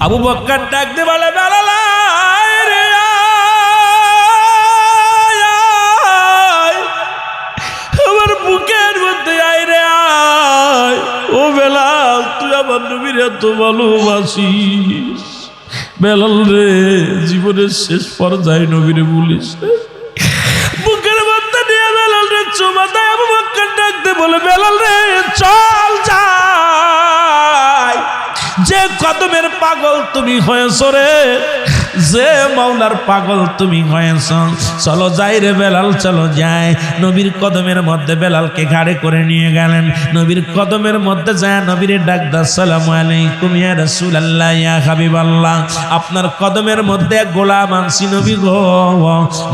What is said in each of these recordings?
আবু বকর ডাক দিয়ে বলে বেলাল রে আমার বুকের মধ্যে আয় রে আয়। ও বেলাল তুই আমার নবীর এত ভালোবাসিস, বেলাল রে জীবনের শেষ পর্যায়ে নবীরে বলিস। বুকের মধ্যে নিয়ে বেলাল রে চুমা দেয়। আবু বকর ডাকতে বলে বেলাল রে চল যাই, যে কদমের পাগল তুমি হয়েছ রে, যে মাওলার পাগল তুমি হয়েছ, চলো যাই রে বেলাল চলো যাই। নবীর কদমের মধ্যে বেলালকে ঘাড়ে করে নিয়ে গেলেন। নবীর কদমের মধ্যে যায় নবীর ডাক দা আসসালামু আলাইকুম ইয়া রাসূলুল্লাহ ইয়া হাবিবাল্লাহ, আপনার কদমের মধ্যে গোলাম আনছি নবী গো।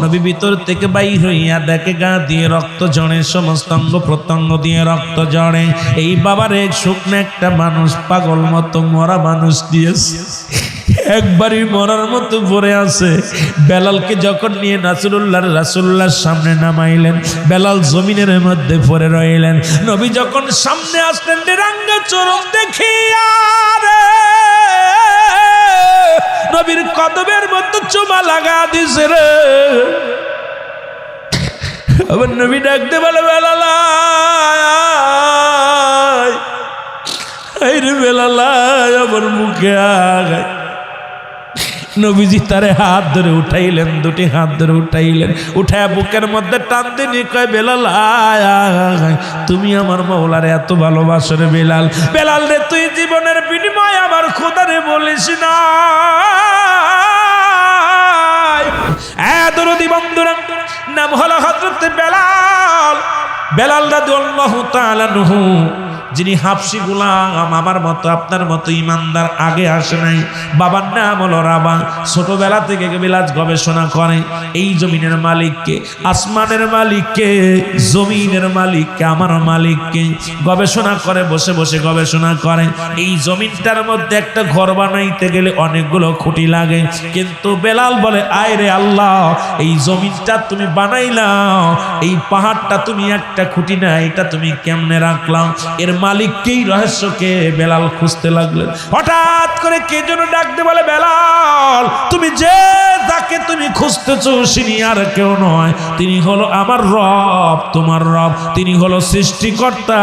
নবী ভিতর থেকে বাইর হইয়া দেখে গা দিয়ে রক্ত ঝরে, সমস্ত অঙ্গ প্রত্যঙ্গ দিয়ে রক্ত ঝরে। এই বাবার এক শুকনো একটা মানুষ পাগল মতো মরা মানুষ দিয়েছে, একবারই মরার মতো পড়ে আছে। বেলালকে যখন নিয়ে রাসূলুল্লাহর সামনে নামাইলেন, বেলাল জমিনের মধ্যে পড়ে রইলেন। নবী যখন সামনে আসলেন নিরাঙ্গা চরণ দেখিয়া রে নবীর কদমের মধ্যে চুমা লাগা দিছে রে। আবার নবী ডাকতে বলে বেলাল আয় রে বেলাল আমার মুখে আগায়। নবীজি তারে হাত ধরে উঠাইলেন, দুটি হাত ধরে উঠাইলেন, উঠায় বুকের মধ্যে টান দিয়ে কয় বেলাল আয় আয়, তুমি আমার মাওলারে এত ভালোবাসো রে বেলাল। বেলাল রে তুই জীবনের বিনিময় আমার খোদারে বলিস না। দরদি বন্ধুরা, নাম হলো হযরত বেলাল। বেলাল রাদিয়াল্লাহু তাআলা আনহু, যিনি হাবশী গোলাম, আমার মতো আপনার মতো ইমানদার আগে আসে নাই। বাবার নাম হলো রাবা। ছোটবেলা থেকে বিলাস গবেষণা করে এই জমিনের মালিককে, আসমানের মালিককে, জমিনের মালিককে, আমার মালিককে গবেষণা করে, বসে বসে গবেষণা করে। এই জমিনটার মধ্যে একটা ঘর বানাইতে গেলে অনেকগুলো খুঁটি লাগে, কিন্তু বেলাল বলে আয় রে আল্লাহ, এই জমিনটা তুমি বানাইলাম, এই পাহাড়টা তুমি একটা খুঁটি না, এটা তুমি কেমনে রাখলাম? এর মালিককেই রহস্যকে বেলাল খুঁজতে লাগলেন। হঠাৎ করে কে যেন ডাকতে বলে বেলাল তুমি যে যাকে তুমি খুঁজতেছো তিনি আর কেউ নয়, তিনি হলো আমার রব, তোমার রব। তিনি হলো সৃষ্টিকর্তা,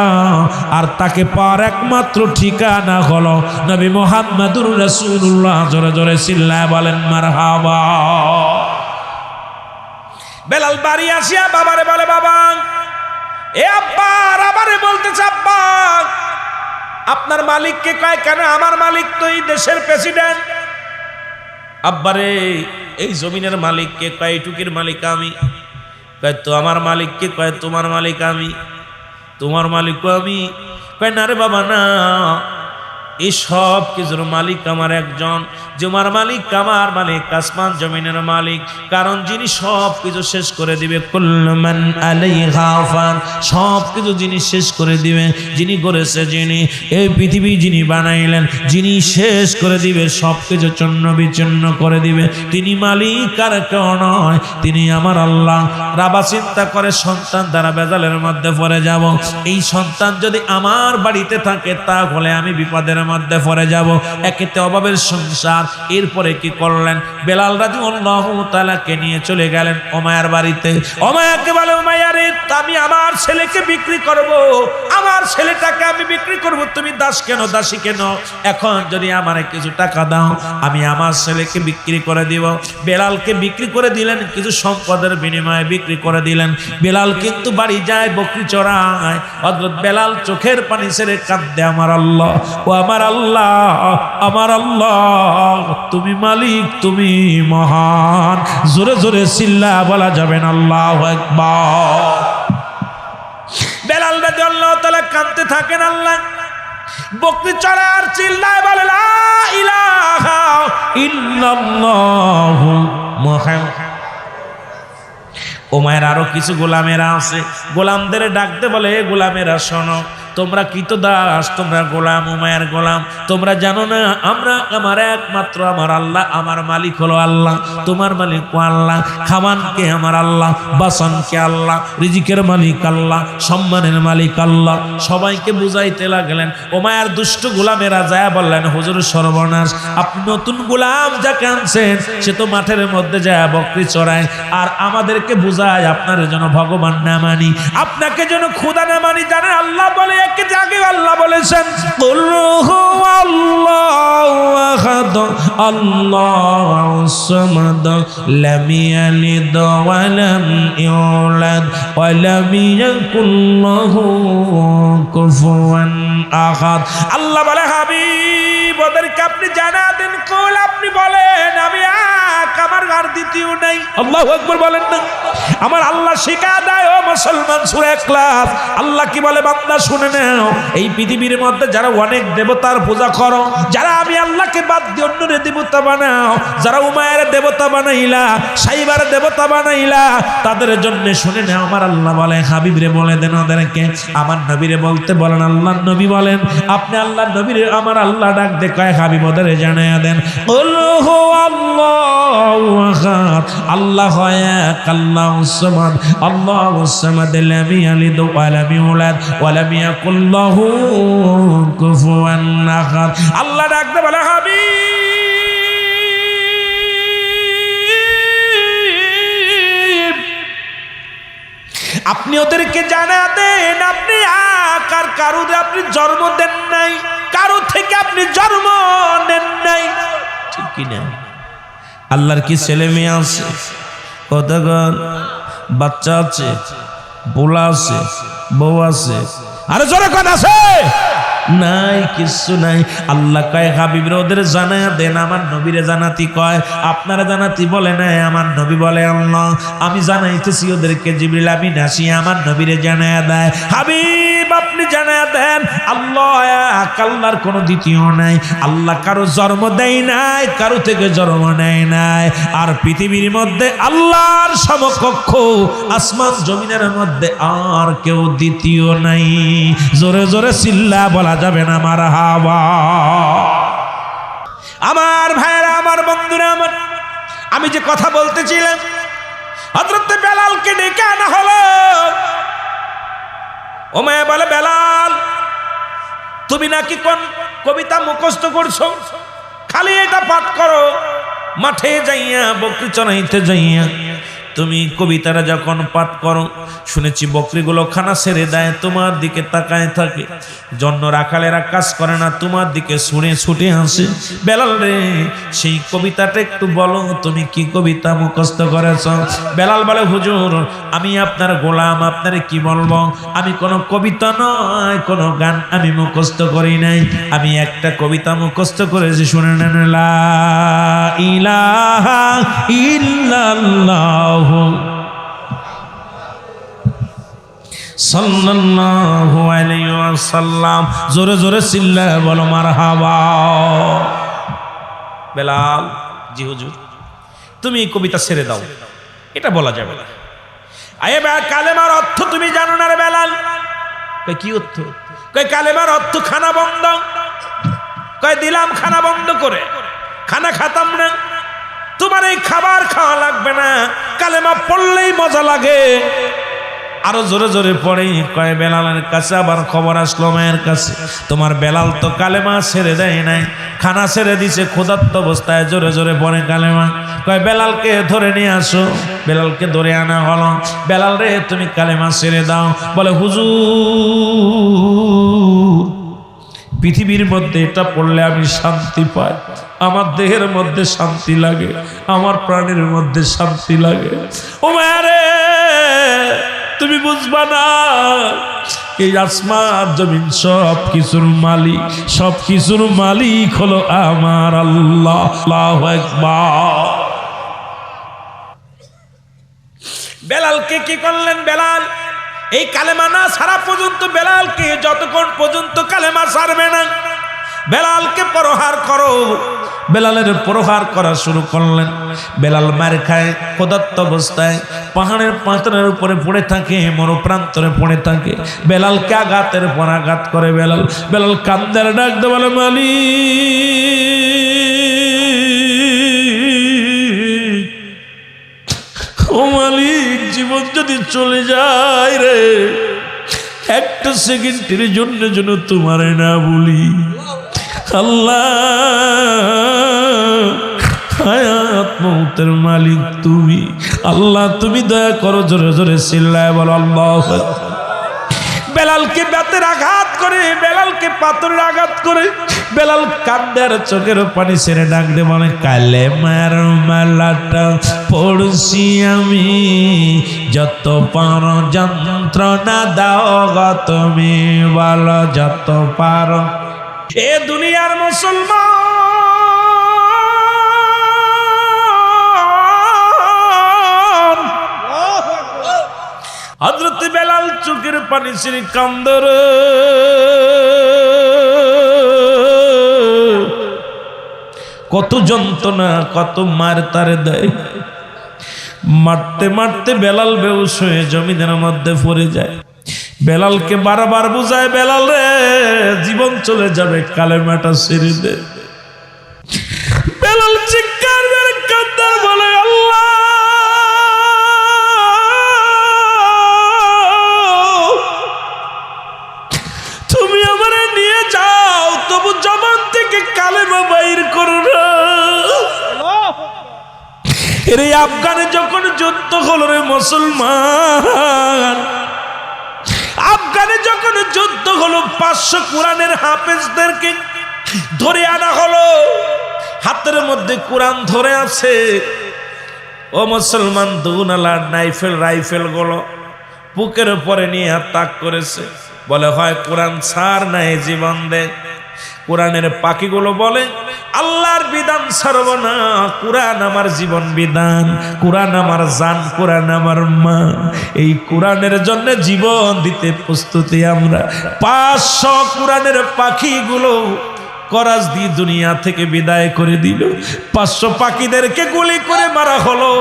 আর তাকে পাওয়ার একমাত্র ঠিকানা হলো নবী মুহাম্মদুর রাসূলুল্লাহ। জোরে জোরে চিল্লায় বলেন মারহাবা। বেলাল বাড়ি আসিয়া বাবারে বলে বাবা, এ আব্বা আবারে বলতেছে আব্বা আপনার মালিককে কয় কেন? আমার মালিক তো এই দেশের প্রেসিডেন্ট। আব্বারে এই জমিনের মালিককে কয় এইটুকির মালিক আমি। কয় তো আমার মালিককে কয় তোমার মালিক আমি। তোমার মালিকও আমি। কয় না রে বাবা না, এই সব কিছুর মালিক আমার একজন। তোমার মালিক আমার মালিক, আসমান জমিনের মালিক। কারণ যিনি সব কিছু শেষ করে দিবে, কুল্লু মান আলাইহা ফান, সব কিছু যিনি শেষ করে দিবে, যিনি করেছে, যিনি এই পৃথিবী যিনি বানাইলেন, যিনি শেষ করে দিবে, সব কিছু চূর্ণ বিচূর্ণ করে দিবে, তিনি মালিক আর কেউ নয়, তিনি আমার আল্লাহ। রাবা চিন্তা করে সন্তান দ্বারা বেজালের মধ্যে পড়ে যাব। এই সন্তান যদি আমার বাড়িতে থাকে তাহলে আমি বিপদের মধ্যে পড়ে যাব, একেতে অভাবের সংসার। এরপরে কি করলেন? বেলাল রাদিয়াল্লাহু তাআলা কে নিয়ে চলে গেলেন উমাইয়ার বাড়িতে। উমাইয়াকে বলে উমাইয়া রে আমি আমার ছেলেকে বিক্রি করব, আমার ছেলেটাকে আমি বিক্রি করব। তুমি দাস কেন, দাসী কেন? এখন যদি আমারে কিছু টাকা দাও আমি আমার ছেলেকে বিক্রি করে দিব। বেলালকে বিক্রি করে দিলেন, কিছু সম্পদের বিনিময়ে বিক্রি করে দিলেন। বেলাল কিন্তু বাড়ি যায় বকরি চড়ায়। হযরত বেলাল চোখের পানি ছেড়ে কাঁদে, আমার আল্লাহ, ও আমার আল্লাহ, আমার আল্লাহ, তুমি মালিক, তুমি মহান। জোরে জোরে চিল্লা বলা যাবে না আল্লাহু আকবার। বেলাল রাদিয়াল্লাহু তাআলা কাঁদতে থাকেন। আল্লাহ বকরি চড়ার চিল্লায় বলে লা ইলাহা ইল্লাল্লাহু মুহাম্মাদ। উমাইয়ার আরো কিছু গোলামেরা আছে, গোলামদের ডাকতে বলে গোলামেরা শোনো, তোমরা কৃতদাস, তোমরা গোলাম, উমায়ের গোলাম। তোমরা জানো না আমার একমাত্র আমার আল্লাহ, আমার মালিক হলো আল্লাহ, তোমার মালিক আল্লাহ, খাওয়ানকে আমার আল্লাহ, বাসনকে আল্লাহ, রিজিকের মালিক আল্লাহ, সম্মানের মালিক আল্লাহ। সবাইকে বুঝাইতে লাগলেন। উমায়ের দুষ্ট গোলামেরা যায় বললেন, হুজুর সর্বনাশ, আপনি নতুন গোলাম যাকে আনছেন সে তো মাঠের মধ্যে যায় বকরি চড়ায়, আর আমাদেরকে বুঝায় আপনার জন্য ভগবান না মানি, আপনাকে যেন খোদা না মানি। জানেন আল্লাহ বলে একে জাগে, আল্লাহ বলেছেন কুল হুয়াল্লাহু আহাদ আল্লাহুস সামাদ লাম ইয়ালিদ ওয়া লাম ইউলাদ ওয়া লাম ইয়াকুল লাহু কুফুয়ান আহাদ। আল্লাহ বলে হাবিব ওদেরকে আপনি জানা দেন, কুল আপনি বলেন আমি এক, আমার আর দ্বিতীয় নাই। আল্লাহু আকবার বলেন না। আমার আল্লাহ শিখা দেয় ও মুসলমান, সূরা ইখলাস আল্লাহ কি বলে বান্দা শুনে নাও। এই পৃথিবীর মধ্যে যারা অনেক দেবতার পূজা করো, যারা আমি আল্লাহকে বাদ দিয়ে অন্যরে দেবতা বানাও, যারা উমায়ের দেবতা বানাইলা, সাইবার দেবতা বানাইলা, তাদের জন্য শুনে নাও আমার আল্লাহ বলে হাবিবরে বলে দেন ওদেরকে, আমার নবীরে বলতে বলেন। আল্লাহ নবী বলেন আপনি আল্লাহ নবীরে আমার আল্লাহ ডাক দে কয় হাবিব ওদের জানায়া দেন কুল হুয়াল্লাহু আহাদ আল্লাহ এক, আল্লাহুস সামাদ আল্লাহুস সামাদ লাম ইয়ালিদ ওয়া লাম ইউলাদ ওয়া লাম ইয়াকুল লাহু কুফুয়ান আহাদ। আল্লাহ ডাক দে বলে হাবিব আপনি ওদেরকে জানা দেন আপনি আর কারুর আপনি জন্ম দেন নাই, কারো থেকে আপনি জন্ম নেন নাই, ঠিক কিনা? আল্লাহর কি ছেলে মেয়ে আছে? কতজন বাচ্চা আছে, বোলা আছে, বউ আছে, আরে জোরে কোন আছে? নাই, কিছু নাই। আল্লাহ কয় হাবিবরে ওদের জানায়া দেন, আমার নবীরে জানাতি কয়, আপনারা জানাতি বলে নাই, আমার নবী বলে আল্লাহ আমি জানাইতেছি ওদেরকে, জিবরিল আমিন আসি আমার নবীরে জানায়া দেয়। হাবিব আপনি জানায়া দেন আল্লাহ এক, আল্লাহর কোনো দ্বিতীয় নাই, আল্লাহ কারো জন্ম দেয় নাই, কারো থেকে জন্ম নেয় নাই, আর পৃথিবীর মধ্যে আল্লাহর সমকক্ষ আসমান জমিনের মধ্যে আর কেউ দ্বিতীয় নাই। জোরে জোরে চিল্লা বলা যাবে না মারহাবা। আমার ভাইরা, আমার বন্ধুরা, আমার আমি যে কথা বলতেছিলাম, হযরত বেলালকে ডেকে আনা হলো। উমাইয়া বলে বেলাল তুমি নাকি কোন কবিতা মুখস্থ করছো, খালি এটা পাঠ করো, মাঠে যাইয়া বকরি চড়াইতে যাইয়া তুমি কবিতাটা যখন পাঠ করো শুনেছি বকরিগুলো খানা ছেড়ে দেয়, তোমার দিকে তাকায় থাকে, জন্য রাখালেরা কাজ করে না, তোমার দিকে শুনে ছুটে আসে। বেলাল রে সেই কবিতাটা একটু বলো, তুমি কি কবিতা মুখস্থ করেছ? বেলাল বলে হুজুর আমি আপনার গোলাম, আপনারে কি বলবো, আমি কোনো কবিতা নয়, কোনো গান আমি মুখস্থ করি নাই, আমি একটা কবিতা মুখস্থ করেছি, শুনে নেন লা ইলাহা ইল্লাল্লাহ সাল্লাল্লাহু আলাইহি ওয়াসাল্লাম। জোরে জোরে চিল্লা বলো মারহাবা। বেলাল জি হুজুর তুমি এই কবিতা ছেড়ে দাও, এটা বলা যাবে না। আয়ে কালেমার অর্থ তুমি জানো না রে বেলাল? কই কি অর্থ? কই কালেমার অর্থ খানা বন্ধ। কই দিলাম খানা বন্ধ করে, খানা খাতাম না, তোমার এই খাবার খাওয়া লাগবে না, কালেমা পড়লেই মজা লাগে। আরো জোরে জোরে পড়ে। কয় বেলালের কাছে আবার খবর আসলো মায়ের কাছে, তোমার বেলাল তো কালেমা ছেড়ে দেয় নাই, খানা ছেড়ে দিছে ক্ষুধার্ত অবস্থায়, জোরে জোরে পড়ে কালেমা। কয় বেলালকে ধরে নিয়ে আসো। বেলালকে ধরে আনা হলো। বেলাল রে তুমি কালেমা ছেড়ে দাও। বলে হুজুর পৃথিবীর মধ্যে এটা পড়লে আমি শান্তি পাই, আমার দেহের মধ্যে শান্তি লাগে, আমার প্রাণের মধ্যে শান্তি লাগে। ও মারে তুমি বুঝবা না, এই আসমান জমিন সব কিছুর মালিক, সব কিছুর মালিক হলো আমার আল্লাহ। আল্লাহু আকবার। বেলালকে কি করলেন? বেলাল এই কালেমা না ছাড়া পর্যন্ত বেলালকে যতক্ষণ পর্যন্ত কালেমা ছাড়বে না বেলালকে প্রহার করো। বেলালের প্রহার করা শুরু করলেন। বেলাল মার খায়, ক্ষুধার্ত অবস্থায় পাহাড়ের পাথরের উপরে পড়ে থাকে, মরুপ্রান্তরে পড়ে থাকে। বেলালকে আঘাতের পর আঘাত করে বেলাল। বেলাল কান্দার ডাক দে বলে, মালিক, ও মালিক, জীবন যদি চলে যায় রে, একটা সেকেন্ডের জন্য যেন তোমারে না বলি। আল্লাহ, হায়াত মৌতের মালিক তুমি। আল্লাহ তুমি দয়া করো। জোরে জোরে চিল্লায় বলো আল্লাহু আকবার। বেলালকে বেতের আঘাত করে, বেলালকে পাথরের আঘাত করে বেলাল কান্দে আর চোখের পানি ছেড়ে ডাক দে বলে, কালেমার মালাটা পড়ছি আমি, যত পারো যন্ত্রণা দাও গো তুমি, বলো যত পারো। এ দুনিয়ার মুসলমান, হযরত বেলাল চোখের পানি ছেড়ে কান্দে রে। কত যন্ত্রণা, কত মার তারে দেয়। মারতে মারতে বেলাল বেহুশ হয়ে জমিনের মধ্যে পড়ে যায়। বেলালকে বারবার বুঝায়, বেলাল রে, জীবন চলে যাবে, কালেমাটা ছেড়ে দে। বেলাল চিৎকার করে কান্দার বলে, আল্লাহ, তুমি আমারে নিয়ে যাও, তবু জবান থেকে কালেমা বাইর করো না। এর আফগানে যখন যুদ্ধ হলো রে মুসলমান, আফগানে যখন যুদ্ধ হলো, 500 কোরআনের হাফেজদেরকে ধরে আনা হলো। হাতের মধ্যে কোরআন ধরে আছে। ও মুসলমান, দুনালা রাইফেল গুলো বুকের উপরে নিয়ে তাক করেছে। বলে, হয় কোরআন ছাড়, নাই জীবন দে। কোরআনের পাখিগুলো বলে, আল্লাহর বিধান ছাড়ব না। কোরআন আমার জীবন বিধান, কোরআন আমার জান, কোরআন আমার মা। এই কোরআনের জন্য জীবন দিতে প্রস্তুতি আমরা। 500 কোরআনের পাখিগুলো করাজ দিয়ে দুনিয়া থেকে বিদায় করে দিল। 500 পাখিদেরকে গুলি করে মারা হলো।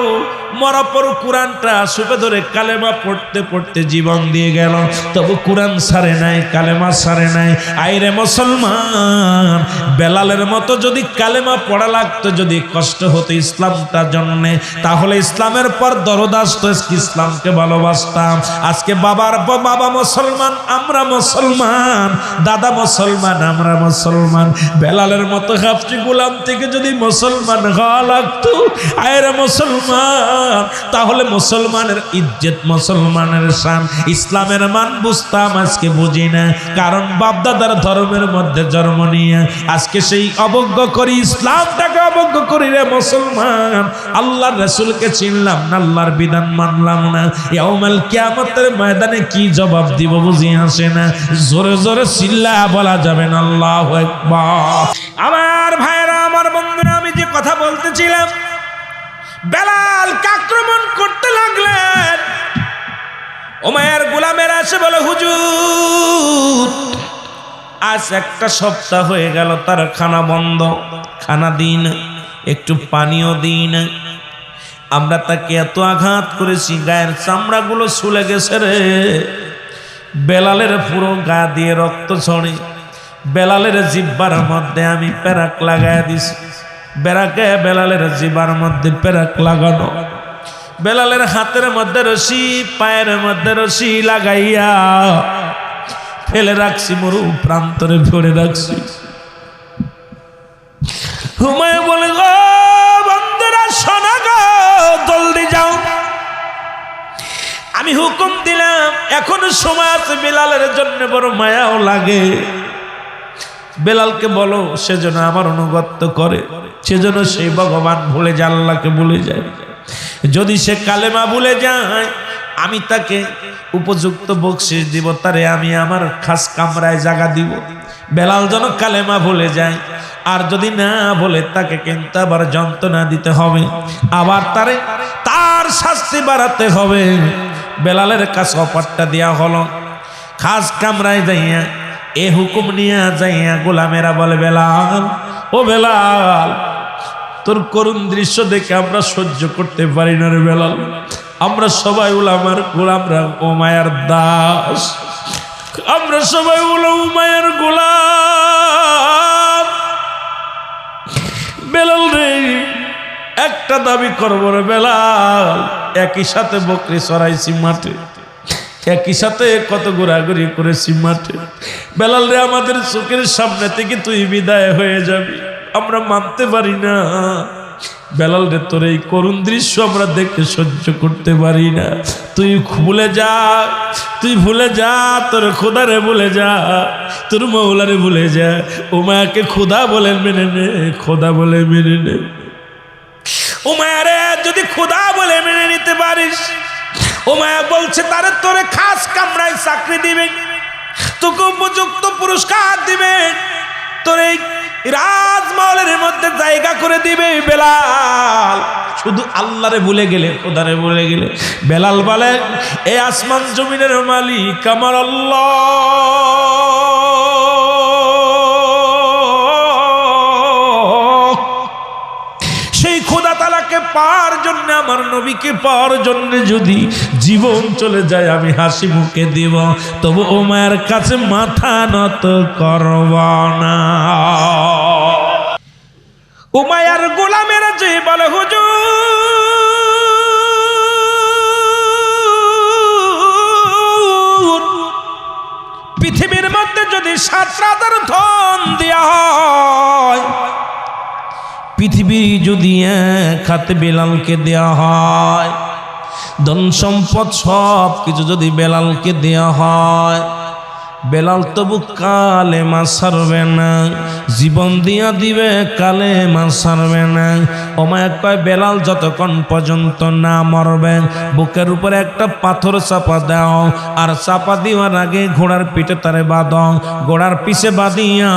মরা পর কোরআনটা সুপে ধরে কালেমা পড়তে পড়তে জীবন দিয়ে গেল। তবু কোরআন ছাড়ে নাই, কালেমা ছাড়ে নাই। আইরে মুসলমান, বেলালের মতো যদি কালেমা পড়া লাগতো, যদি কষ্ট হতো ইসলামটার জন্যে, তাহলে ইসলামের পর দরদ আসতো, ইসলামকে ভালোবাসতাম। আজকে বাবা মুসলমান, আমরা মুসলমান, দাদা মুসলমান, আমরা মুসলমান। বেলালের মতো হাফজি গোলাম থেকে যদি মুসলমান হওয়া লাগতো, আইরে মুসলমান, তাহলে মুসলমানের ইজ্জত, মুসলমানের শান, ইসলামের মান বুঝতাম। আজকে বুঝি না, কারণ বাপদাদার ধর্মের মধ্যে জন্ম নিয়ে আজকে সেই অবজ্ঞা করি, ইসলামটাকে অবজ্ঞা করি রে মুসলমান। আল্লাহর রাসূলকে চিনলাম না, আল্লাহর বিধান মানলাম না। ইয়াউমাল কিয়ামতের ময়দানে কি জবাব দিব বুঝি আসে না। জোরে জোরে চিল্লায়া বলা যাবে না আল্লাহু আকবার। আমার ভাইরা, আমার বন্ধুরা, আমি যে কথা বলতেছিলাম, বেলালকে আক্রমণ করতে লাগলেন। উমাইয়ার গোলামেরা এসে বলে, হুজুর, আজ একটা সপ্তাহ হয়ে গেল তার খানা বন্ধ, খানা দিন, একটু পানিও দিন। আমরা তাকে এত আঘাত করেছি, গায়ের চামড়াগুলো ছুলে গেছে রে। বেলালের পুরো গা দিয়ে রক্ত ছড়ে। বেলালের জিহ্বার মধ্যে আমি পেরাক লাগাই দিছি। বেরাকে বেলালের জিহ্বার মধ্যে পেরাক লাগানো। বেলালের হাতের মধ্যে রশি, পায়ের মধ্যে রশি লাগাইয়া ফেলে রাখছি, মরু প্রান্তরে ফেলে রাখছি। হুমায়ুন বলে, গো বন্ধুরা, শোনা গো, জলদি যাও, আমি হুকুম দিলাম, এখনো সময় আছে। বেলালের জন্য বড় মায়াও লাগে। বেলালকে বলো সেজন্য আমার অনুগত্য করে, সেজন্য সেই ভগবান ভুলে যায়, আল্লাহকে ভুলে যায়। যদি সে কালেমা ভুলে যায়, আমি তাকে উপযুক্ত বকশিশ দিব, তারে আমি আমার খাস কামরায় জায়গা দিব। বেলাল যেন কালেমা ভুলে যায়। আর যদি না বলে, তাকে কিন্তু আবার যন্ত্রণা দিতে হবে, আবার তার শাস্তি বাড়াতে হবে। বেলালের কাছে অফারটা দেওয়া হলো, খাস কামরায় যাইয়া এ হুকুম নিয়ে যাইয়া গোলামেরা বলে, বেলাল, ও বেলাল, তোর করুণ দৃশ্য দেখে আমরা সহ্য করতে পারি না রে বেলাল। আমরা সবাই উলামার গোলামরা, উমাইয়ার দাস, আমরা সবাই উমাইয়ার গোলাম। বেলাল রে, একটা দাবি করবো রে বেলাল, একই সাথে বকরি চড়াইছি মাঠে, একই সাথে কত ঘোরাঘুরি করেছি মাঠে। বেলাল রে, আমাদের চোখের সামনে থেকে তুই বিদায় হয়ে যাবি, আমরা মানতে পারি না। বেলাল রে, তোর এই করুণ দৃশ্য আমরা দেখে সহ্য করতে পারি না। তুই ভুলে যা, তুই ভুলে যা, তোর খোদারে ভুলে যা, তোর মৌলারে ভুলে যা। উমায়াকে খোদা বলে মেনে নে, খোদা বলে মেনে নে। উমায়ারে যদি খোদা বলে মেনে নিতে পারিস, উমায়া বলছে তারে তোরে খাস কামরায় চাকরি দিবে, তোকে উপযুক্ত পুরস্কার দিবে, তোর এই রাজমহলের মধ্যে জায়গা করে দিবে। বেলাল শুধু আল্লাহরে ভুলে গেলে, খোদারে ভুলে গেলে। বেলাল বলে, এই আসমান জমিনের মালিক আমার আল্লাহ, সেই খোদা তাআলাকে পাওয়ার জন্য, আমার নবীকে পাওয়ার জন্য যদি জীবন চলে যায় আমি হাসি মুখে দিব, তবু উমায়ের কাছে মাথা নত করব না। উমাইয়ার গোলামেরা যে বলে, হুজুর, পৃথিবীর মধ্যে যদি 7 রাজার ধন দেয়া হয়, পৃথিবী যদি এক হাতে বেলালকে দেয়া হয়, ধন সম্পদ সব কিছু যদি বেলালকে দেয়া হয়, বেলাল তবু কালেমা ছাড়বে না, জীবন দিয়া দিবে, কালেমা ছাড়বে না। উমাইয়া কয়, বেলাল যতক্ষণ পর্যন্ত না মরবে বুকের উপরে একটা পাথর চাপা দাও, আর চাপা দেওয়ার আগে ঘোড়ার পিঠে তারে বাঁধো, ঘোড়ার পিছে বাঁধিয়া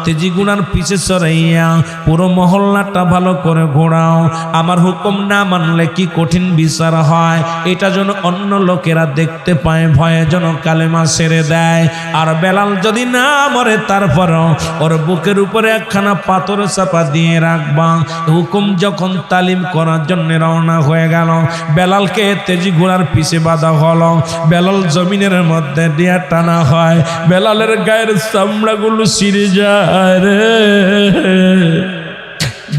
তেজি ঘোড়ার পিছে চড়াইয়া পুরো মহল্লাটা ভালো করে ঘোরাও। আমার হুকুম না মানলে কি কঠিন বিচার হয়, এটা যেন অন্য লোকেরা দেখতে পায়, ভয়ে যেন কালেমা ছেড়ে দেয়। আর বেলাল যদি না মরে, তারপরও ওর বুকের উপরে একখানা পাথর চাপা দিয়ে রাখবা। হুকুম যখন তালিম করার জন্য রওনা হয়ে গেল, বেলালকে তেজি ঘোড়ার পিছে বাঁধা হলো, বেলাল জমিনের মধ্যে দিয়ে টানা হয়, বেলালের গায়ের চামড়াগুলো ছিঁড়ে যায় রে।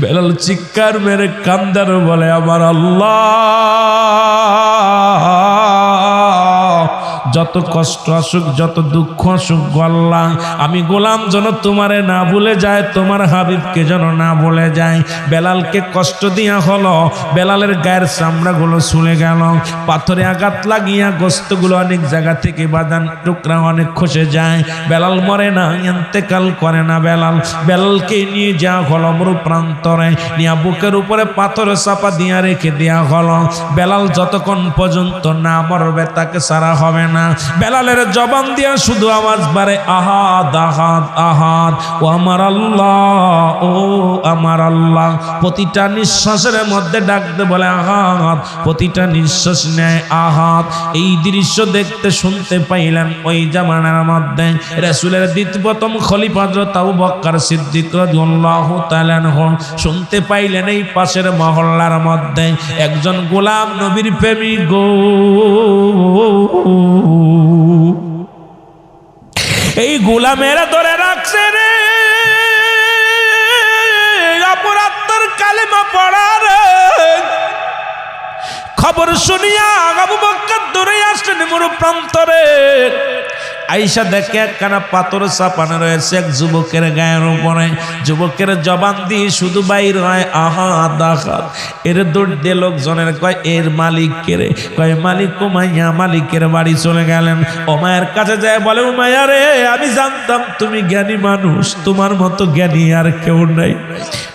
বেলাল চিৎকার মেরে কান্দার বলে, আমার আল্লাহ, যত কষ্ট আসুক, যত দুঃখ আসুক, আল্লাহ আমি গোলাম যেন তোমারে না ভুলে যায়, তোমার হাবিবকে যেন না ভুলে যায়। বেলালকে কষ্ট দিয়া হলো, বেলালের গায়ের চামড়াগুলো ছুলে গেল, পাথরে আঘাত লাগিয়া গোস্তগুলো অনেক জায়গা থেকে বাদান টুকরা অনেক খসে যায়। বেলাল মরে না, ইন্তেকাল করে না। বেলালকে নিয়ে যাওয়া হলো মরু প্রান্তরে, নিয়ে বুকের উপরে পাথর চাপা দিয়া রেখে দেওয়া হলো। বেলাল যতক্ষণ পর্যন্ত না মরবে তাকে ছাড়া হবে না। বেলালের জবান দিয়া শুধু আওয়াজ বাড়ে, আহাদ আহাদ আহাদ, ও আমার আল্লাহ, ও আমার আল্লাহ। প্রতিটা নিঃশ্বাসের মধ্যে ডাকতে বলে আহাদ, প্রতিটা নিঃশ্বাস নেয় আহাদ। এই দৃশ্য দেখতে শুনতে পাইলেন ওই জামানার মধ্যে রাসূলের দ্বিতীয়তম খলিফা হযরত আবু বকর সিদ্দিক রাদিয়াল্লাহু তাআলা আনহু শুনতে পাইলেন এই পাশের মহল্লার মধ্যে একজন গোলাম নবীর প্রেমিক গো, এই গোলামেরা ধরে রাখছে রে, অপরাধের কালেমা পড়ার খবর শুনিয়া আবু বকর দৌড়ে আসলেন মরু প্রান্তরে। আয়েশা দেখে একখানা পাথর চাপানো রয়েছে এক যুবকের গায়ের উপরে, যুবকের জবান দিয়ে শুধু বাইর হয় আহাদ আহাদ। এর দৌড় দিয়ে লোকজনের কয়, এর মালিক কে রে? কয় মালিক উমাইয়া। মালিকের বাড়ি চলে গেলেন, উমাইয়ার কাছে যায় বলে, উমাইয়া রে, আমি জানতাম তুমি জ্ঞানী মানুষ, তোমার মতো জ্ঞানী আর কেউ নাই।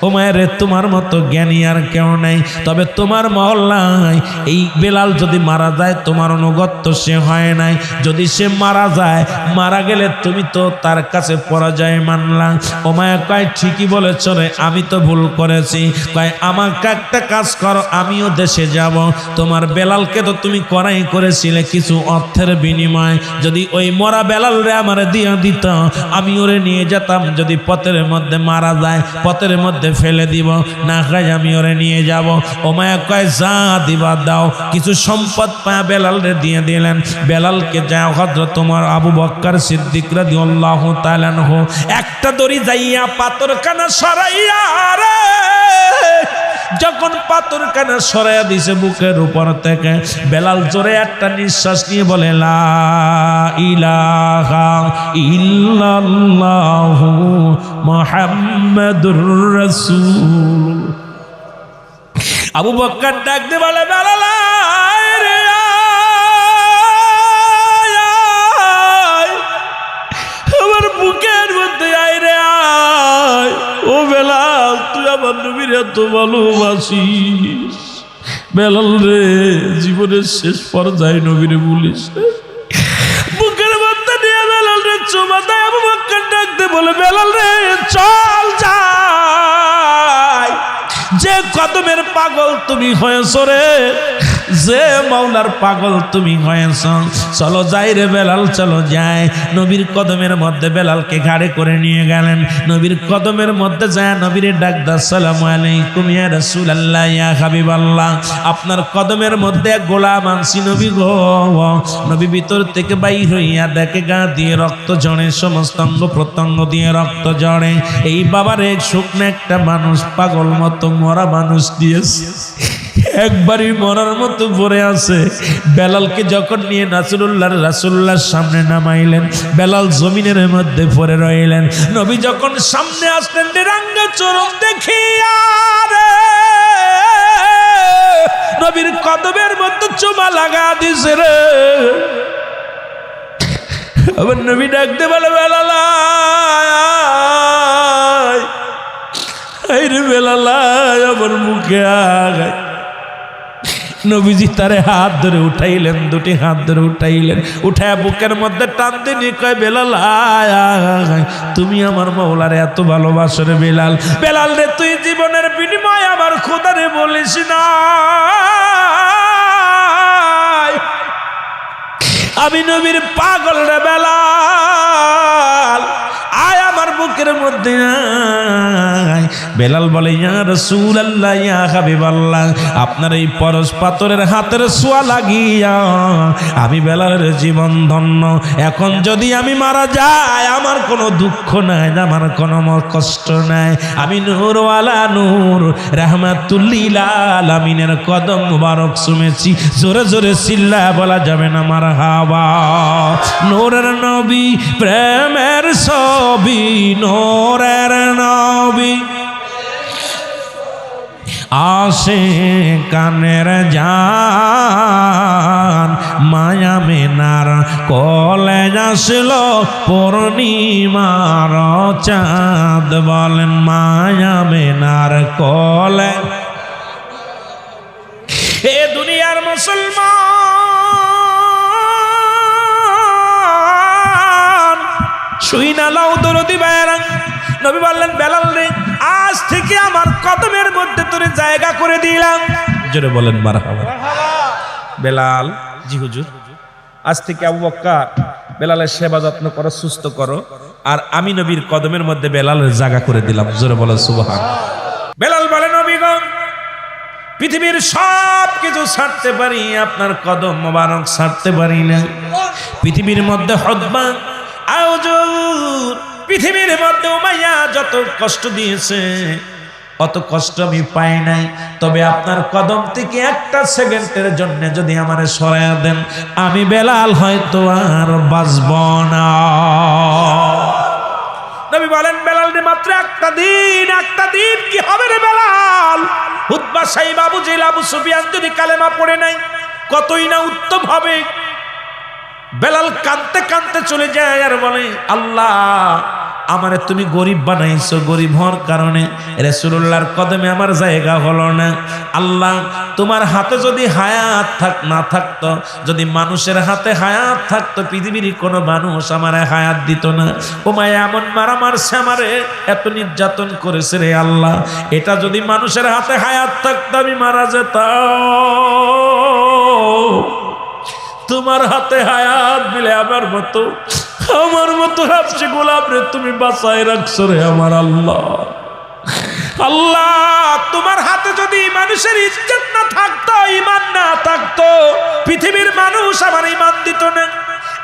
উমাইয়া রে, তোমার মতো জ্ঞানী আর কেউ নাই, তবে তোমার মহল্লায় এই বেলাল যদি মারা যায় তোমার অনুগত্য সে হয় নাই, যদি সে মারা যায় মারা গেলে তুমি তো তার কাছে পরাজয় মানলা। উমাইয়া কয় ঠিকই বলেছ রে, আমি তো ভুল করেছি। কয় আমাকে একটা কাজ করো, আমিও দেশে যাব। তোমার বেলালকে তো তুমি করাই করেছিলে কিছু অর্থের বিনিময়, যদি ওই মরা বেলাল রে আমার দিয়ে দিত, আমি ওরে নিয়ে যেতাম। যদি পথের মধ্যে মারা যায়, পথের মধ্যে ফেলে দিব, না খাই আমি ওরে নিয়ে যাব। উমাইয়া কয় যা দিবা দাও। কিছু সম্পদ পায় বেলাল রে দিয়ে দিলেন। বেলালকে যা হযরত তোমার আবু বকর সিদ্দিক রাদিয়াল্লাহু তাআলা আনহু একটা দড়ি যাইয়া পাথরখানা সরাইয়া রে, যখন পাথরখানা সরাইয়া দিছে বুকের উপর থেকে, বেলাল জোরে একটা নিঃশ্বাস নিয়ে বলে লা ইলাহা ইল্লাল্লাহু মুহাম্মাদুর রাসূল। আবু বকর ডাক দিয়ে বলে বেলাল রে, আমার বুকের মধ্যে আয় রে আয়। ও বেলাল, তুই আমার নবীর এত ভালোবাসিস। বেলাল রে, জীবনের শেষ পর্যায়ে নবীরে বলিস। বুকের মধ্যে নিয়ে বেলাল রে চুমা দেয়। আবু বকর ডাক দিয়ে বলে বেলাল রে, চল যাই। যে কদমের পাগল তুমি হয়েছ রে, যে মাওলার পাগল তুমি হয়েছ, চলো যাই রে বেলাল, চলো যাই। নবীর কদমের মধ্যে বেলালকে ঘাড়ে করে নিয়ে গেলেন। নবীর কদমের মধ্যে যায় নবীরে ডাক দা, আসসালামু আলাইকুম ইয়া রাসূলুল্লাহ ইয়া হাবিবাল্লাহ। আপনার কদমের মধ্যে গোলাম আনছি নবী গো। নবী ভিতর থেকে বাইর হইয়া দেখে গা দিয়ে রক্ত ঝরে, সমস্ত অঙ্গ প্রত্যঙ্গ দিয়ে রক্ত ঝরে। এই বাবারে শুকনো একটা মানুষ, পাগল মতো মরা মানুষ দিয়েছে, একবারই মরার মতো পড়ে আছে। বেলালকে যখন নিয়ে রাসূলুল্লাহর সামনে নামাইলেন, বেলাল জমিনের মধ্যে পড়ে রইলেন। নবী যখন সামনে আসলেন, নিরাঙ্গা চরণ দেখিয়া রে, নবীর কদমের মধ্যে চুমা লাগা দিছে রে। আবার নবী ডাকতে বলে বেলাল আয় রে, বেলাল আমার মুখে আয়। নবীজি তারে হাত ধরে উঠাইলেন, দুটি হাত ধরে উঠাইলেন, উঠায় বুকের মধ্যে টান দিয়ে কয় বেলাল আয়, তুমি আমার মাওলারে এত ভালোবাসো রে বেলাল। বেলাল রে, তুই জীবনের বিনিময় আমার খোদারে বলিস না, আমি নবীর পাগল রে বেলাল, আয় আমার বুকের মধ্যে আয়। বেলাল বলে ইয়া রাসূলুল্লাহ ইয়া হাবিবাল্লাহ, আপনার এই পরশ পাথরের হাতের ছোঁয়া লাগিয়া আমি বেলালের জীবন ধন্য। এখন যদি আমি মারা যাই, আমার কোনো দুঃখ নাই, আমার কোনো কষ্ট নাই। আমি নূরওয়ালা নূর রাহমাতুল লিল আলামিনের কদম মুবারক চুমেছি। জোরে জোরে চিল্লা বলা যাবে না মারহাবা। নূরের নবী, প্রেমের ছবি, নূরের নবী, আসে কানের জান, মায়া মেনার কলে আসল পূর্ণিমার চাঁদ। বলেন মায়া মেনার কলে। এ দুনিয়ার মুসলমান শুই না লাউ দরদি বাইরাং। নবী বললেন বেলাল রে, আজ থেকে আমার কদমের মধ্যে তোরে জায়গা করে দিলাম। জোরে বলেন মারহাবা। বেলাল, জি হুজুর, আজ থেকে আবু বকর বেলালের সেবা যত্ন করো, সুস্থ করো, আর আমি নবীর কদমের মধ্যে বেলালের জায়গা করে দিলাম। জোরে বলেন সুবহানাল্লাহ। বেলাল বলে নবীগণ, পৃথিবীর সব কিছু ছাড়তে পারি, আপনার কদম মোবারক ছাড়তে পারি না। পৃথিবীর মধ্যে হদবা আউজুর, পৃথিবীর মধ্যে উমাইয়া যত কষ্ট দিয়েছে, অত কষ্ট আমি পাই নাই। তবে আপনার কদম থেকে একটা সেকেন্ডের জন্য যদি আমারে সরাইয়া দেন, আমি বেলাল হয়তো আর বাঁচব না। নবী বলেন বেলাল রে, মাত্র একটা দিন কি হবে রে বেলাল? উতবা সাইব, আবু জেহেল, আবু সুফিয়ান যদি কালেমা পড়ে নাই, কতই না উত্তম হবে। বেলাল কাঁদতে কাঁদতে চলে যায় আর বলে আল্লাহ, আমারে তুমি গরিব বানাইছো, গরিব হওয়ার কারণে রাসূলুল্লাহর কদমে আমার জায়গা হলো না। আল্লাহ তোমার হাতে যদি হায়াত না থাকতো, যদি মানুষের হাতে হায়াত থাকতো, পৃথিবীর কোনো মানুষ আমারে হায়াত দিত না। ও মায়া এমন মারা মারছে আমারে, এত নির্যাতন করেছে রে আল্লাহ, এটা যদি মানুষের হাতে হায়াত থাকতো আমি মারা যেতাম। তোমার হাতে হায়াত দিলে আমার মতো হাফসি গোলাম রে তুমি বাঁচায় রাখছো রে আমার আল্লাহ। আল্লাহ তোমার হাতে যদি মানুষের ইজ্জত না থাকতো, ঈমান না থাকতো, পৃথিবীর মানুষ আমার ঈমান দিত না।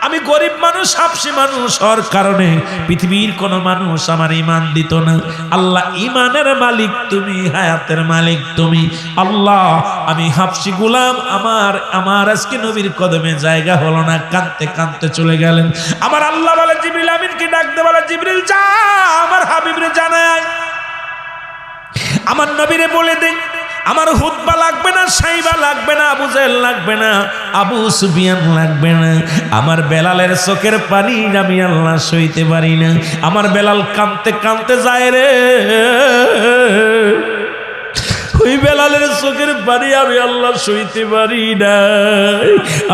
আমি গরিব মানুষ, হাফসি মানুষ হওয়ার কারণে পৃথিবীর কোনো মানুষ আমার ঈমান দিত না। আল্লাহ ঈমানের মালিক তুমি, হায়াতের মালিক তুমি। আল্লাহ আমি হাফসি গোলাম, আমার আজকে নবীর কদমে জায়গা হলো না, কাঁদতে কাঁদতে চলে গেলেন। আমার আল্লাহ বলে জিবরিল আমিনকে ডাক দে, বলে জিবরিল যা আমার হাবিবরে জানায়, আমার নবীরে বলে দে আমার হুতবা লাগবে না, সাইবা লাগবে না, আবু জেহেল লাগবে না, আবু সুফিয়ান লাগবে না। আমার বেলালের চোখের পানি আমি আল্লাহ সইতে পারি না। আমার বেলাল কাঁদতে কাঁদতে যায় রে, ওই বেলালের চোখের পানি আমি আল্লাহ সইতে পারি না।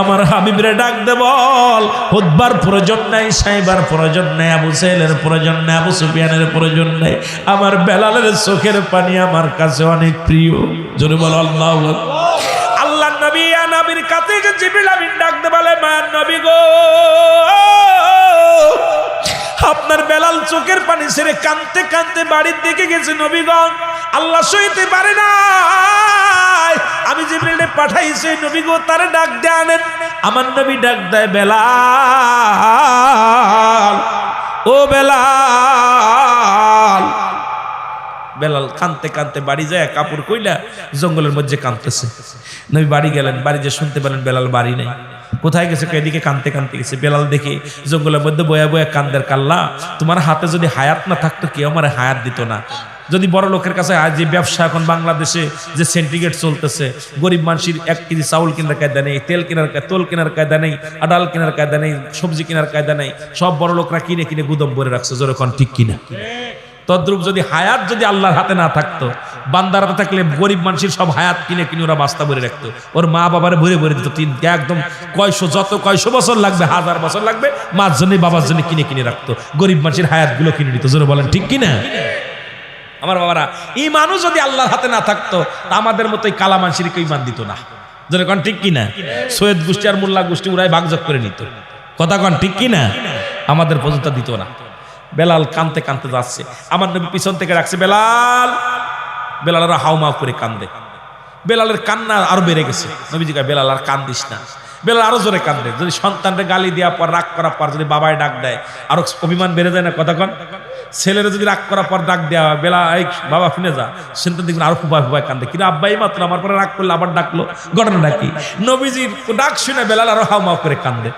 আমার হাবিবরে ডাক দে বল হুতবার প্রয়োজন নাই, সাইবার প্রয়োজন নাই, আবু জেহেলের প্রয়োজন নাই, আবু সুফিয়ানের প্রয়োজন নাই। আমার বেলালের চোখের পানি আমার কাছে অনেক প্রিয়। জোরে বল আল্লাহু আকবার। আল্লাহ নবী নবীর কাছে জিবরিল আমিন ডাক দে বলে মায়ার নবী গো, আপনার বেলাল চোখের পানি ছেড়ে কাঁদতে কাঁদতে বাড়ির দিকে গেছে নবীগণ, আল্লাহ সইতে পারে না। আমি জিবরিলে পাঠাইছি নবী গো তারে ডাক দিয়ে আনেন। আমার নবী ডাক দেয় বেলাল, ও বেলাল। বেলাল কাঁদতে কাঁদতে বাড়ি যায়, কাপড় কইলা জঙ্গলের মধ্যে কাঁদতেছে। নবী বাড়ি গেলেন, বাড়ি যে শুনতে পেলেন বেলাল বাড়ি নেই। কোথায় গেছে? এদিকে কাঁদতে কাঁদতে গেছে। বেলাল দেখে জঙ্গলের মধ্যে বয়া বয়া কান্দের, কাল্লা তোমার হাতে যদি হায়াত না থাকতো কেউ আমার হায়াত দিত না। যদি বড় লোকের কাছে যে ব্যবসা এখন বাংলাদেশে যে সেন্টিগ্রেড চলতেছে, গরিব মানুষের 1 কেজি চাউল কেনার কায়দা নেই, তেল কেনার কায়দা নেই, ডাল কেনার কায়দা নেই, সবজি কেনার কায়দা নেই, সব বড় লোকরা কিনে কিনে গুদম ভরে রাখছে। যখন ঠিক কিনা তদ্রুপ যদি হায়াত যদি আল্লাহর হাতে না থাকতো, বান্দার হাতে থাকলে গরিব মানুষের সব হায়াত কিনে কিনে ওরা বাস্তা ভরে রাখতো, ওর মা বাবার ভরে ভরে দিত। একদম কয়শো বছর লাগবে, 1000 বছর লাগবে, মার জন্য বাবার জন্য কিনে কিনে রাখতো। গরিব মানুষের হায়াত গুলো কিনে নিত। জোরে বলেন ঠিক কিনা? আমার বাবারা, এই মানুষ যদি আল্লাহর হাতে না থাকতো তা আমাদের মতোই কালা মানুষের কেউ ইমান দিত না। জোরে কন ঠিক কিনা? সৈয়দ গোষ্ঠী আর মোল্লা গোষ্ঠী ওরাই ভাগযোগ করে নিত। কথা কন ঠিক কিনা? আমাদের পর্যন্ত দিত না। বেলাল কানতে কানতে যাচ্ছে, আমার নবী পিছন থেকে রাখছে বেলাল। বেলালেরা হাউমাউ করে কান্দে। বেলালের কান্না আরো বেড়ে গেছে। নবীজি কয় বেলাল আর কান্দিস না। বেলাল আরো জোরে কান্দে। যদি সন্তানরে গালি দেওয়ার পর, রাগ করার পর যদি বাবায় ডাক দেয় আরো অভিমান বেড়ে যায় না? কথা কন। ছেলেরা যদি রাগ করার পর ডাক দেওয়া হয়, বেলা এই বাবা শুনে যা, সন্তান দেখবেন আরো ফুপায় ফুপায় কান্দে। কিন্তু আব্বাই মাত্র আমার পরে রাগ করলে আবার ডাকলো, ঘটনা ডাকি। নবীজির ডাক শুনে বেলাল আরো হাউমাউ করে কান্দে।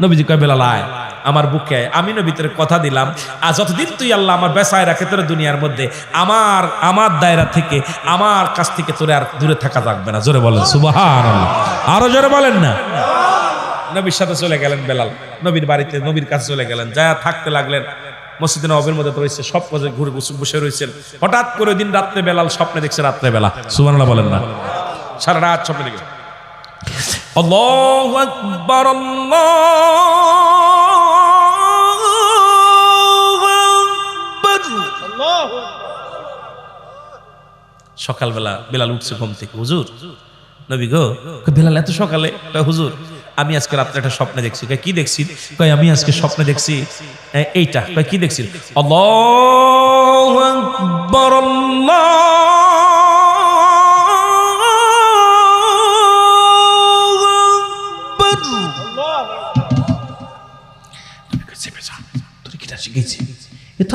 নবীজি কয় বেলাল আয় আমার বুকে আয়, আমি নবীর কথা দিলাম আর যতদিন তুই আল্লাহ আমার বেসায় রাখে তোর দুনিয়ার মধ্যে, আমার দায়রা থেকে, আমার কাছ থেকে তোরে আর দূরে থাকা থাকবে না। জোরে বলেন সুবহানাল্লাহ, আরো জোরে বলেন না। নবীর সাথে চলে গেলেন বেলাল, নবীর বাড়িতে নবীর কাছে চলে গেলেন, যা থাকতে লাগলেন। মসজিদে নববীর মধ্যে তো রয়েছে, সব কাজে ঘুরে বসে রয়েছেন। হঠাৎ করে দিন রাত্রে বেলাল স্বপ্নে দেখছে, রাত্রে বেলা, সুবহানাল্লাহ বলেন না, সারা রাত স্বপ্নে দেখে। আল্লাহু আকবার, সকালবেলা বেলাল উঠছে ঘুম থেকে। হুজুর, নবী গো। বেলাল এত সকালে? হুজুর আমি আজকে রাত্রে একটা স্বপ্নে দেখছি। কি দেখছি? আমি আজকে স্বপ্নে দেখছি এইটা। কি দেখছি? আল্লাহু আকবার,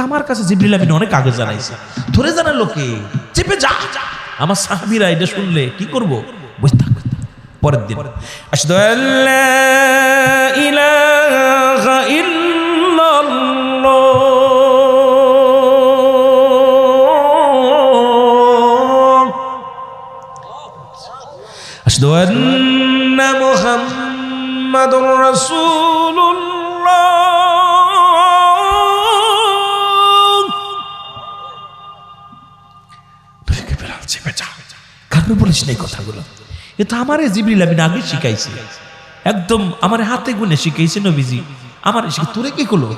আমার কাছে জিবরিল আমিন অনেক আগে জানাইছে, ধরে জানালো কে? চেপে যা। আমার সাহাবীরা এটা শুনলে কি করব? বসে থাকবে। পরের দিন আশহাদু আল্লা ইলাহা ইল্লাল্লাহ আশহাদু আন্না মুহাম্মাদুর রাসূলুল্লাহ চেপে যা, কারণ বলিস না এই কথাগুলো। এ তো আমারে জিবরিল আমিন আগে শিখাইছে, একদম আমার হাতে গুনে শিখাইছে নবীজি। আমার তোরে কি করলো?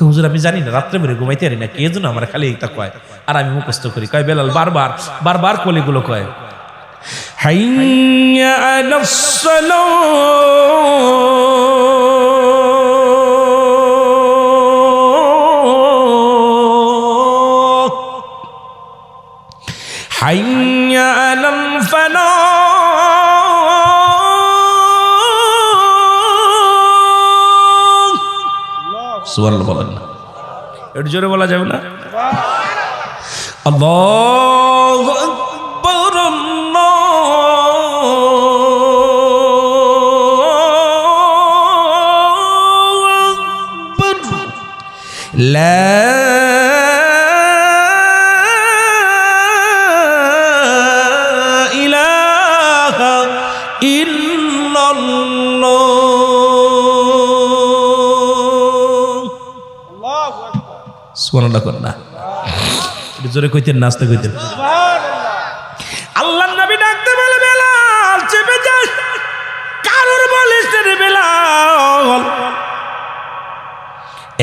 হুজুর আমি জানি না, রাত্রে বেরে ঘুমাইতে পারি না, কে যেন আমার খালি এটা কয় আর আমি মুখস্থ করি। কয় বেলাল বারবার বারবার কলিগুলো কয়, হাইয়া আলাস সালাহ হাইয়া আলাল ফালাহ। সুবহানাল্লাহ বলেন না, একটু জোরে বলা যাবে না? আল্লাহু আকবার, আল্লাহু আকবার, লা ইলাহা ইল্লাল্লাহ। সুবহানাল্লাহ কর না, জোরে কইতেন, নাচতে কইতেন। আল্লাহর নবী ডাকতে বলে, বেলাল চেপে যা, কারোর বলিস রে বেলাল।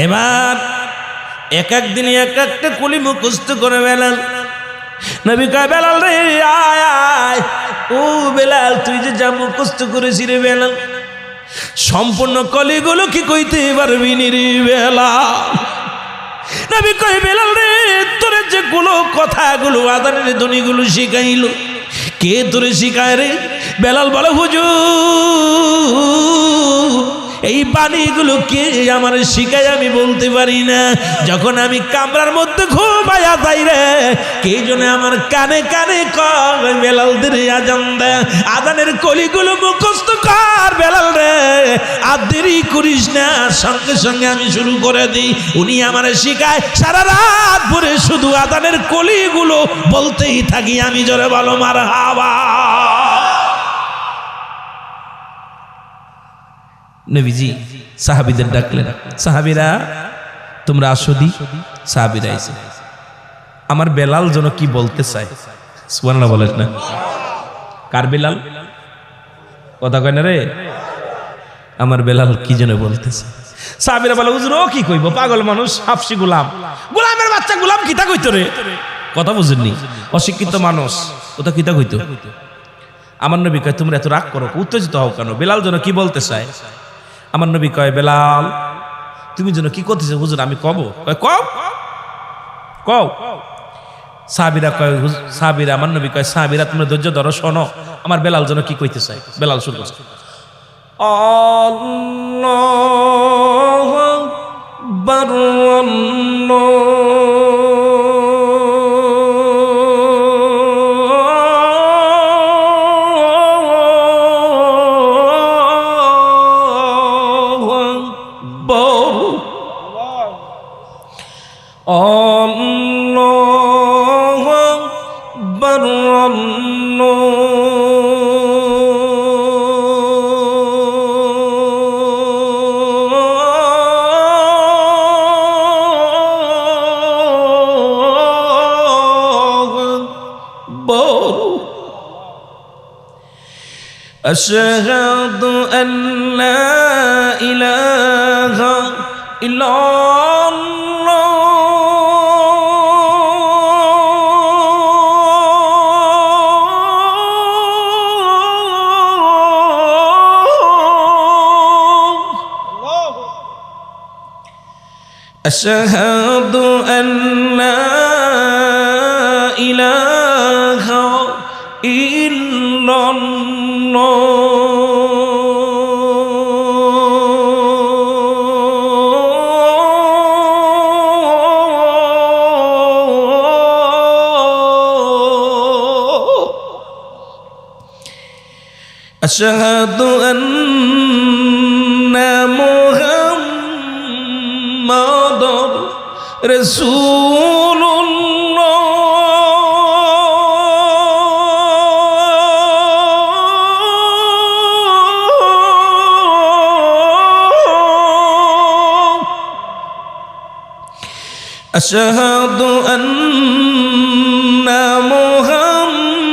এবার এক এক দিন এক একটা কুলি মুখস্থ করে বেলাল। নবী কয়, বেলাল রে আয় আয়। ও বেলাল, তুই যে যা মুখস্থ করেছি রে বেলাল, সম্পূর্ণ কলিগুলো কি কইতে পারবি নি রে বেলাল? নবী কয়, বেলাল রে তোরে যেগুলো কথাগুলো আদানের ধ্বনিগুলো শিখাইল, কে তোরে শিখায় রে? বেলাল বলে, হুজুর এই বাণীগুলো কে আমার শিখায় আমি বলতে পারি না। যখন আমি কামরার মধ্যে ঘুমাইয়া যাই রে, কে জন্য আমার কানে কানে কয়, বেলাল রে আজান দে, আজানের কলিগুলো মুখস্থ কর বেলাল রে, আর দেরি করিস না, সঙ্গে সঙ্গে আমি শুরু করে দিই। উনি আমার শিখায়, সারা রাত ভরে শুধু আজানের কলিগুলো বলতেই থাকি আমি। জোরে বলো মারহাবা। নবীজি সাহাবীদের ডাকলেন, সাহাবীরা তোমরা আসো দি। সাহাবীরা আইছে, আমার বেলাল যেন কি বলতে চায়। সুবহানাল্লাহ বলেন না? কার বেলাল? কথা কয় না রে, আমার বেলাল কি যেন বলতেছে। সাহাবীরা বলে, হুজুর ও কি কইব, পাগল মানুষ, হাফসি গোলাম, গোলামের বাচ্চা গোলাম কিতা কইতো রে? কথা বুঝেননি, অশিক্ষিত মানুষ, ওটা কিতা কইতো? আমার নবী কয়, তোমরা এত রাগ করো, উত্তেজিত হও কেন? বেলাল যেন কি বলতে চায়। আমার নবী কয়, বেলাল তুমি যেন কি করতেছো? হুজুর আমি কব। কয় কও কও। সাহাবীরা কয়, সাহাবীরা, আমার নবী কয়, সাহাবীরা তোমরা ধৈর্য ধরো, শোনো আমার বেলাল যেন কি কইতে চায়। বেলাল শুরু করছে, আল্লাহু আকবার, আল্লাহু আকবার, أشهد أن لا إله إلا الله أشهد أن لا إله إلا أشهد أن محمد رسول الله أشهد أن محمد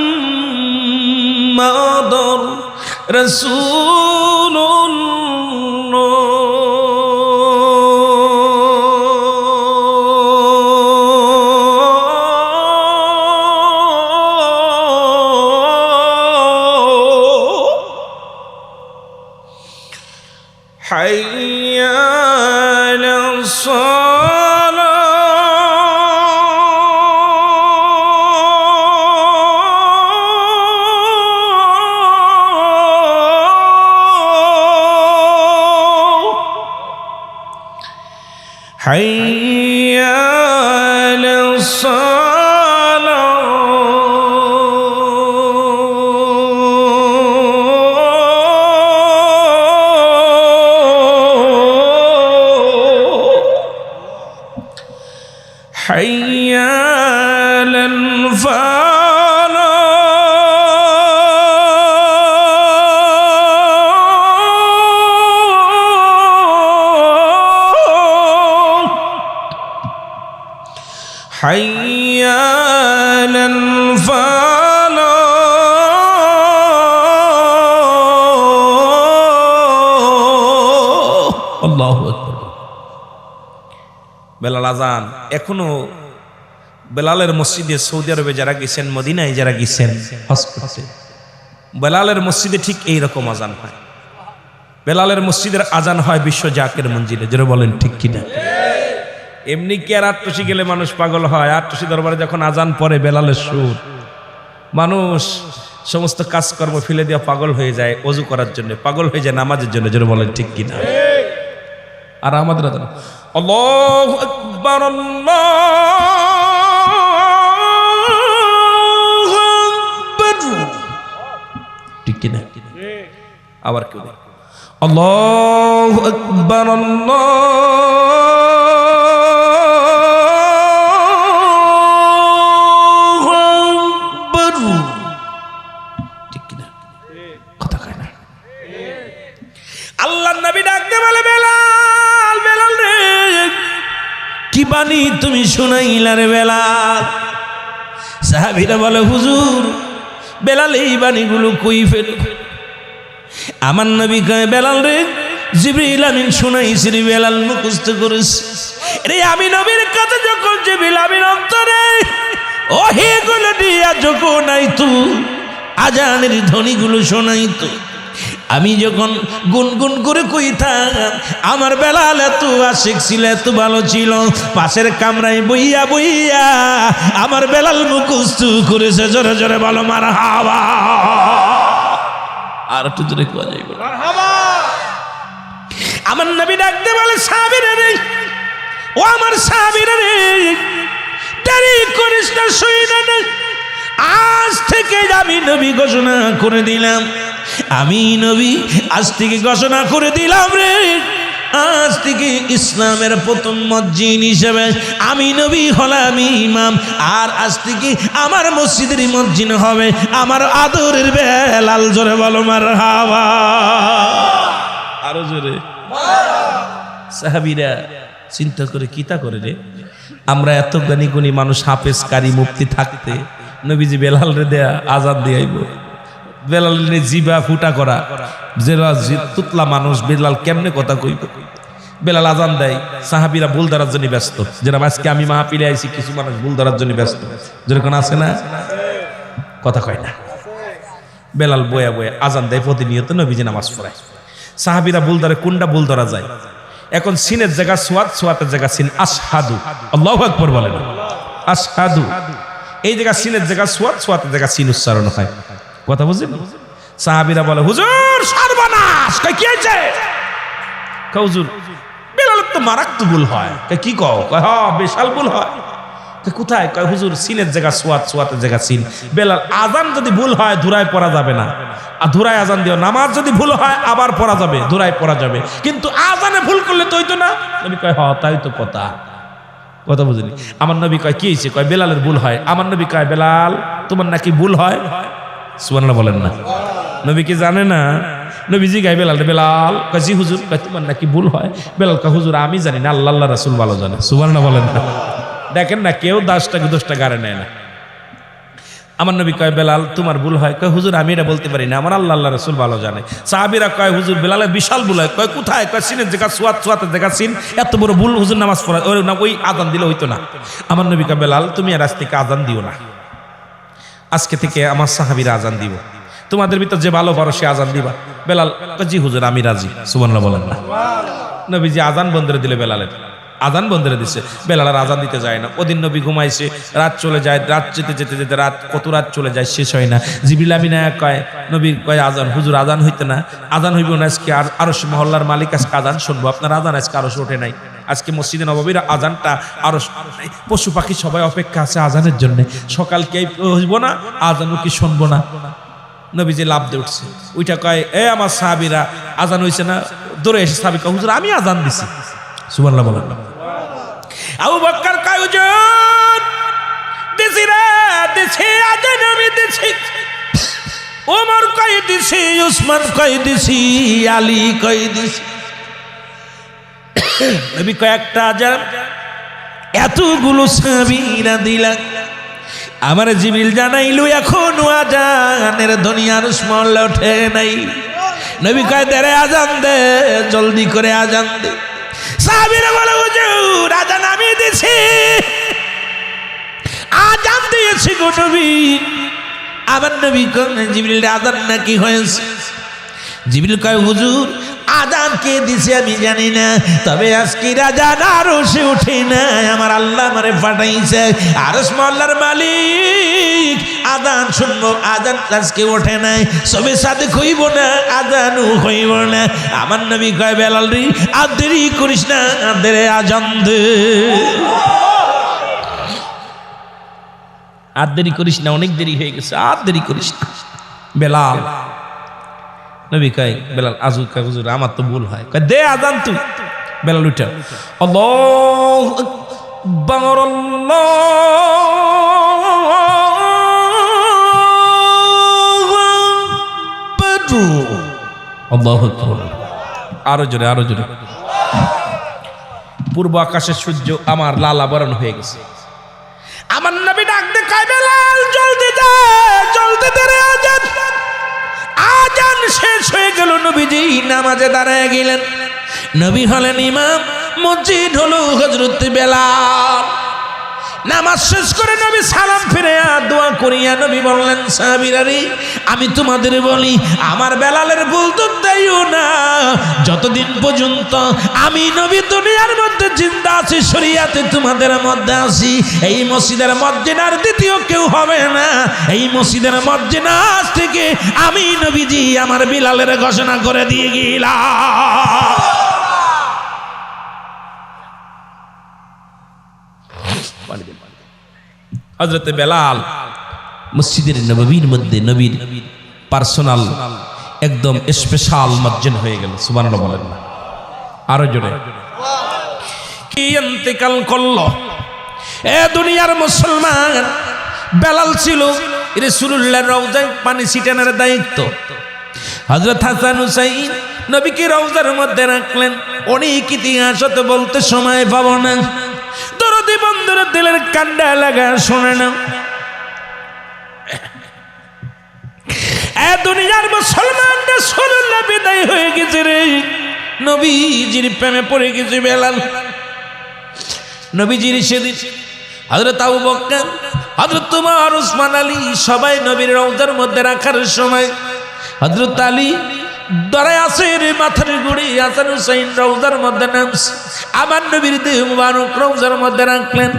حي على الصلاة حي على حي على الفلاح حي على الفلاح আল্লাহু আকবার। বেলাল আজান এখনো বেলালের মসজিদে সৌদি আরবে যারা গেছেন, মদিনায় যারা গেছেন হজ করতে, বেলালের মসজিদে ঠিক এই রকম আজান হয়। বেলালের মসজিদের আজান হয় বিশ্ব জাকের মঞ্জিলে, যারা বলেন ঠিক কিনা। এমনি কি আর আটটুসি গেলে মানুষ পাগল হয়? আটটুসি দরবারে যখন আজান পড়ে বেলালের সুর, মানুষ সমস্ত কাজকর্ম ফেলে দিয়ে পাগল হয়ে যায়, ওযু করার জন্য পাগল হয়ে যায়, নামাজের জন্য, যারা বলেন ঠিক কিনা। আর আমাদের আজান আল্লাহু আকবার আল্লাহু আকবার, ঠিক কিনা। আবার কেউ আল্লাহু আকবার আল্লাহু আকবার, ঠিক কিনা। কথা কয় না। আল্লাহর নবী ডাকতে বলে, বেলাল বেলাল রে, কি বাণী তুমি শুনাইলা রে বেলাল? সাহাবীরা বলে, হুজুর বেলাল এই বাণীগুলো কই ফেলে? আমার নবী কয়, বেলাল রে জিবরিল আমিন শুনাইছি রে, বেলাল মুখস্থ করেছে রে। আমি নবীর কাছে যখন জিবরিল আমিন অন্তরে ওহি গুলো দিয়া যখন আইতো, আজানের ধ্বনিগুলো শোনাইতো, আমি যখন গুনগুন করে কইতাম, আমার বেলাল এত আশিক ছিল, এত ভালো ছিল, পাশের কামরায় বইয়া বইয়া আমার বেলাল মুখস্থ করেছে। জোরে জোরে বলো মারহাবা। আর একটু জোরে কোয়া যাইবে মারহাবা। আমার নবী ডাকতে বলে, সাহাবীরা রে, ও আমার সাহাবীরা রে, দেরি করিস না, শুইনা না। আজ থেকে আমি নবী ঘোষণা করে দিলাম, আমি নবী আজ থেকে ঘোষণা করে দিলাম রে, আজ থেকে ইসলামের প্রথম মসজিদ হিসেবে আমি নবী হলাম ইমাম। আর আজ থেকে আমার মসজিদের মসজিদ হবে আমার আদরের বেলাল। জোরে বলো মারহাবা। আরো জোরে। সাহাবীরা চিন্তা করে কিতা করে রে, আমরা এত জ্ঞানী গুণী মানুষ, হাফেজ কারি মুফতি থাকতে নবীজি বেলাল রে দেয়া আজাদ দিয়াইব। বেলালের জিবা ফুটা করা, যেরা তুতলা মানুষ, বেলাল কেমনে কথা কইব? বেলাল আজান দেয়, সাহাবীরা ভুল ধরার জন্য ব্যস্ত। যেরকম আজকে আমি মাহফিলে আইছি, কিছু মানুষ ভুল ধরার জন্য ব্যস্ত, যেরকম আছে না, কথা কয় না। বেলাল বয়া বয়া আজান দেয়, প্রতিনিয়ত নবীজি নামাজ পড়ায়। সাহাবীরা ভুল ধরে, কোনটা ভুল ধরা যায়? এখন সিনের জায়গা সোয়াত, সোয়াতের জায়গা সিন। আশহাদু, আল্লাহু আকবার বলেন, আশহাদু। এই জায়গা সিনের জায়গা সোয়াত, সোয়াতের জায়গা সিন উচ্চারণ হয়। কথা বুঝলেন? সাহাবীরা বলে, হুজুর সর্বনাশ। কয় কি হয়েছে? কয় হুজুর বেলাল তো মারাত্মক ভুল হয়। কয় কি কও? কয় হ্যাঁ বিশাল ভুল হয়। কয় কোথায়? কয় হুজুর সিনের জায়গা সোয়াত, সোয়াতের জায়গা সিন। বেলাল আজান যদি ভুল হয় ধুরায় পড়া যাবে না, আর ধুরায় আজান দিও। নামাজ যদি ভুল হয় আবার পড়া যাবে, ধুরায় পড়া যাবে, কিন্তু আজানে ভুল করলে তো হইতো না। নবী কয় হ্যাঁ তাই তো কথা। কথা বুঝলি? আমার নবী কয় কি হয়েছে? কয় বেলালের ভুল হয়। আমার নবী কয়, বেলাল তোমার নাকি ভুল হয়? সুবহানাল্লাহ বলেন না। নবী কি জানে না? নবীজি গায় বেলাল, বেলাল কয় জি হুজুর। কয় তোমার নাকি ভুল হয়? বেলাল কয় হুজুর আমি জানি না, আল্লাহ রাসূল ভালো জানে। সুবহানাল্লাহ বলেন না। দেখেন না, কেউ দশটা গাড়ে নেয় না। আমার নবী কয় বেলাল তোমার ভুল হয়, কয় হুজুর আমি এটা বলতে পারি না, আমার আল্লাহ আল্লাহ রসুল ভালো জানে। সাহাবীরা কয় হুজুর বেলালের বিশাল ভুল হয়, কয় কোথায়, কয় সিনের জায়গা সোয়াতের জায়গা সিন, এত বড় ভুল হুজুর নামাজ পড়া ওই আজান দিলে হইতো না। আমার নবী কয় বেলাল তুমি আর আজ থেকে আজান দিও না, আজকে থেকে আমার সাহাবীরা আজান দিব, তোমাদের ভিতর যে ভালো পারো সে আজান দিবা। বেলাল জি হুজুর আমি রাজি, সুবহানাল্লাহ বলেন না। নবীজি আজান বন্ধ করে দিলে, বেলালের আজান বন্ধ করে দিচ্ছে, বেলাল আর আজান দিতে যায় না। ওদিন নবী ঘুমাইছে, রাত চলে যায়, রাত যেতে যেতে যেতে রাত কত রাত চলে যায় শেষ হয় না। জিবরিল আমিন কয় নবী কয় আজান, হুজুর আজান হইতে না, আজান হইব না আজকে, আর আরশ মহল্লার মালিক আজকে আজান শুনবো, আপনার আজান আজকে আরশ ওঠে নাই, আজকে মসজিদে নববীর আজানটা আরশ, পশু পাখি সবাই অপেক্ষা আছে আজানের জন্য, সকাল কে হইব না, আজানও কি শুনবো না। নবীজি লাভ দিয়ে উঠছে, ওইটা কয় এ আমার সাহাবীরা আজান হইছে না, দৌড়ে এসে সাহাবী কয় হুজুর আমি আজান দিছি, সুবহানাল্লাহ বলেন। আবু বকর কয় হুজুর দিছি রে দিছি, আজান আমি দিছি, ওমর কয় দিছি, উসমান কয় দিছি, আলী কয় দিছি। নবী কয় একটা আজান এতগুলো সাহাবীরা দিলা, আমার জিবরিল জানাইলো এখনো আজানের দুনিয়ার স্মরণ ওঠে নাই। নবী কয় দে আজান দে, জলদি করে আজান দে। সাহাবীরা বলে হুজুর আজান আমি দিছি, আজান দিয়েছি গো নবী। আমার নবী কয় জিবরিল আজান নাকি হয়েছে? জিবরিল কয় হুজুর আজান কে দিছে আমি জানি না, তবে আজকে আজান আরশে উঠে না, আমার আল্লাহ আমারে পাঠাইছে, আরশ মহল্লার মালিক আজান শুনবো, আজান আজকে ওঠে নাই, সবে সাথে হইব না, আজানও হইব না। আমার নবী কয় বেলাল রে আর দেরি করিস না, আদেরে আজান দে, আর দেরি করিস না, অনেক দেরি হয়ে গেছে, আর দেরি করিস না। বেলাল নবী কয় বেলাল আজু কয় হুজুর আমার তো ভুল হয়, কয় দে আজান তুই। বেলাল উঠা আল্লাহু আকবার আল্লাহু আকবার, আরো জোরে আরো জোরে। পূর্ব আকাশের সূর্য আমার লাল আবরণ হয়ে গেছে। আমার নবী ডাক দে কয় বেলাল জলদি দে, জলদি দে রে আজান। আজান শেষ হয়ে গেল, নবীজি নামাজে দাঁড়ায় গেলেন। নবী হলেন ইমাম, মসজিদ হলো হযরত বেলাল। নামাজ শেষ করে নবী সালাম ফিরে দোয়া করিয়া নবী বললেন সাহাবীরা রে আমি তোমাদের বলি আমার বেলালের ভুল তো দেইও না, যতদিন পর্যন্ত আমি নবী দুনিয়ার মধ্যে জিন্দা আছি, শরীয়তে তোমাদের মধ্যে আছি, এই মসজিদের মসজিদার দ্বিতীয় কেউ হবে না। এই মসজিদের মসজিদ থেকে আমি নবীজি আমার বিলালের ঘোষণা করে দিয়ে গেলাম। হযরত বেলাল মসজিদের নববীর মধ্যে নবীর পার্সোনাল একদম স্পেশাল মুয়াজ্জিন হয়ে গেল। সুবহানাল্লাহ বলেন না, আরো জোরে। কি ইন্তেকাল করলো এ দুনিয়ার মুসলমান। বেলাল ছিল রাসূলুল্লাহর রওজায় পানি ছিটানোর দায়িত্ব। হযরত হাসান হুসাইন নবীকে রওজার মধ্যে রাখলেন। অনেক ইতিহাস তো বলতে সময় পাবো না, দরদি বন্ধুরা দিলের কান্ডা লাগা শোনে না। এ দুনিয়ার মুসলমান রাসূলুল্লাহ বিদায় হয়ে গেছে রে, নবীজির প্রেমে পড়ে গেছে বেলাল। নবীজির সেদিন হযরত আবু বকর, হযরত ওমর, ওসমান, আলী সবাই নবীর রওজার মধ্যে রাখার সময় হযরত আলী দাঁড়ায় আছে রে, মাথার গুড়ি হাসান হুসাইন রওজার মধ্যে নামছে। আমার নবীর দেহ মুবারক রওজার মধ্যে রাখলেন।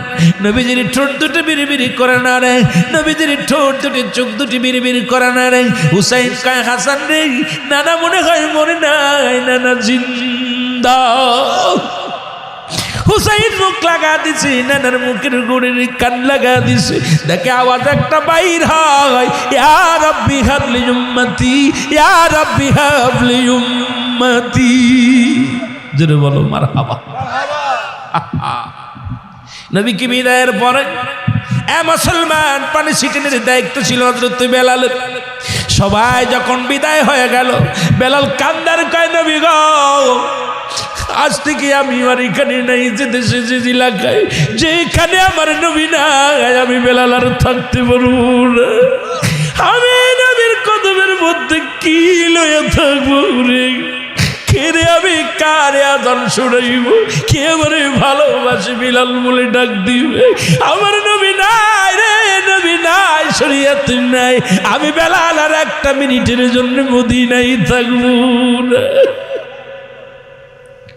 নবীজির ঠোঁট দুটো বিড়ি করে না রে, নবীজির ঠোঁট দুটি চোখ দুটি বিড়ি করে না রে। হুসাইন কয় হাসান রে নানা মনে হয় মরে নাই, নানা জিন্দা। হুসাইন মুখ লাগা দিছে, নানার মুখের গুড়ির কান লাগা দিছে, দেখে আওয়াজ একটা বাইর হয়, ইয়া রাব্বি হাবলি উম্মতি, ইয়া রাব্বি হাবলি উম্মতি। জোরে বলো মারহাবা। নবী কি বিদায়ের পরে এ মুসলমান পানি ছিটানোর দায়িত্ব ছিল হযরত বেলালের। সবাই যখন বিদায় হয়ে গেল বেলাল কান্দার কয় নবী গো আজ থেকে আমি আর এখানে নাই, যে দেশে যে এলাকায় যেখানে আমার নবী নাই, আমি বেলাল আর থাকতে পারবো না। আমি নবীর কদমের মধ্যে কি লইয়া থাকবো রে? খেরে আমি কারে আজান শুনাইব? কে আমারে ভালোবাসে বিলাল বলে ডাক দিবে? আমার নবী নাই রে, নবী নাই, শরীয়ত নাই। আমি বেলাল আর একটা মিনিটের জন্য মদিনায় থাকবো না।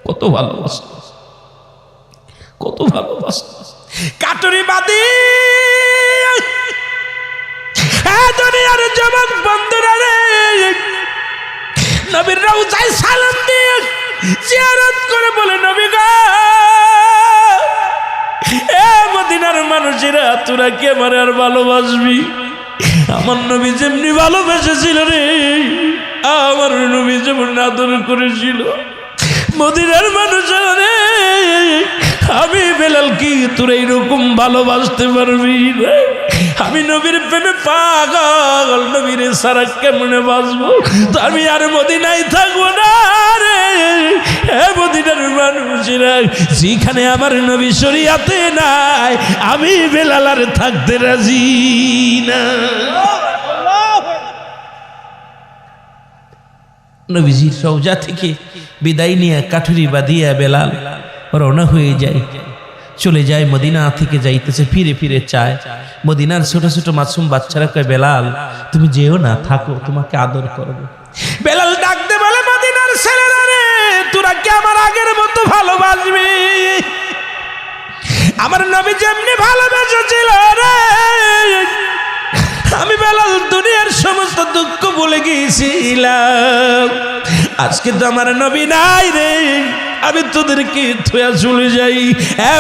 কত ভালোবাসত, কত ভালোবাসত। কাটুরি বাদী দুনিয়ার যুবক বন্ধুরা রে, নবীর রওজায় সালাম দিয়ে জিয়ারত করে বলে, নবী গো, এ মদিনার মানুষেরা, তোরা কি আমার আর ভালোবাসবি? আমার নবী যেমনি ভালোবেসেছিল রে, আমার নবী যেমন আদর করেছিল, মদিনার মানুষেরা রে, আমি বেলাল কি তোরা এইরকম ভালোবাসতে পারবি না? আমি নবীর প্রেমে পাগল, নবীর সারা কেমনে বাঁচবো? তো আমি আর মদিনায় থাকবো না রে। মদিনার মানুষেরা, যেখানে আমার নবী শরিয়াতে নাই, আমি বেলাল আর থাকতে রাজি না। নবীজির রওজা থেকে বিদায় নিয়ে কাঠুরি বাঁধিয়া বেলাল রওনা হয়ে যায়, চলে যায় মদিনা থেকে, যাইতেছে ফিরে ফিরে চায়। মদিনার ছোট ছোট মাসুম বাচ্চারা কয়, বেলাল তুমি যেও না, থাকো, তোমাকে আদর করবো। বেলাল ডাকতে বলে, মদিনার ছেলেরা রে, তোরা কি আমার আগের মতো ভালোবাসবি? আমার নবী যেমনি ভালোবেসেছিল রে, আমি বেলাল দুনিয়ার সমস্ত দুঃখ ভুলে গিয়েছিলাম। আজকে তো আমার নবী নাই রে, আমি তোদেরকে থুয়া চলে যাই।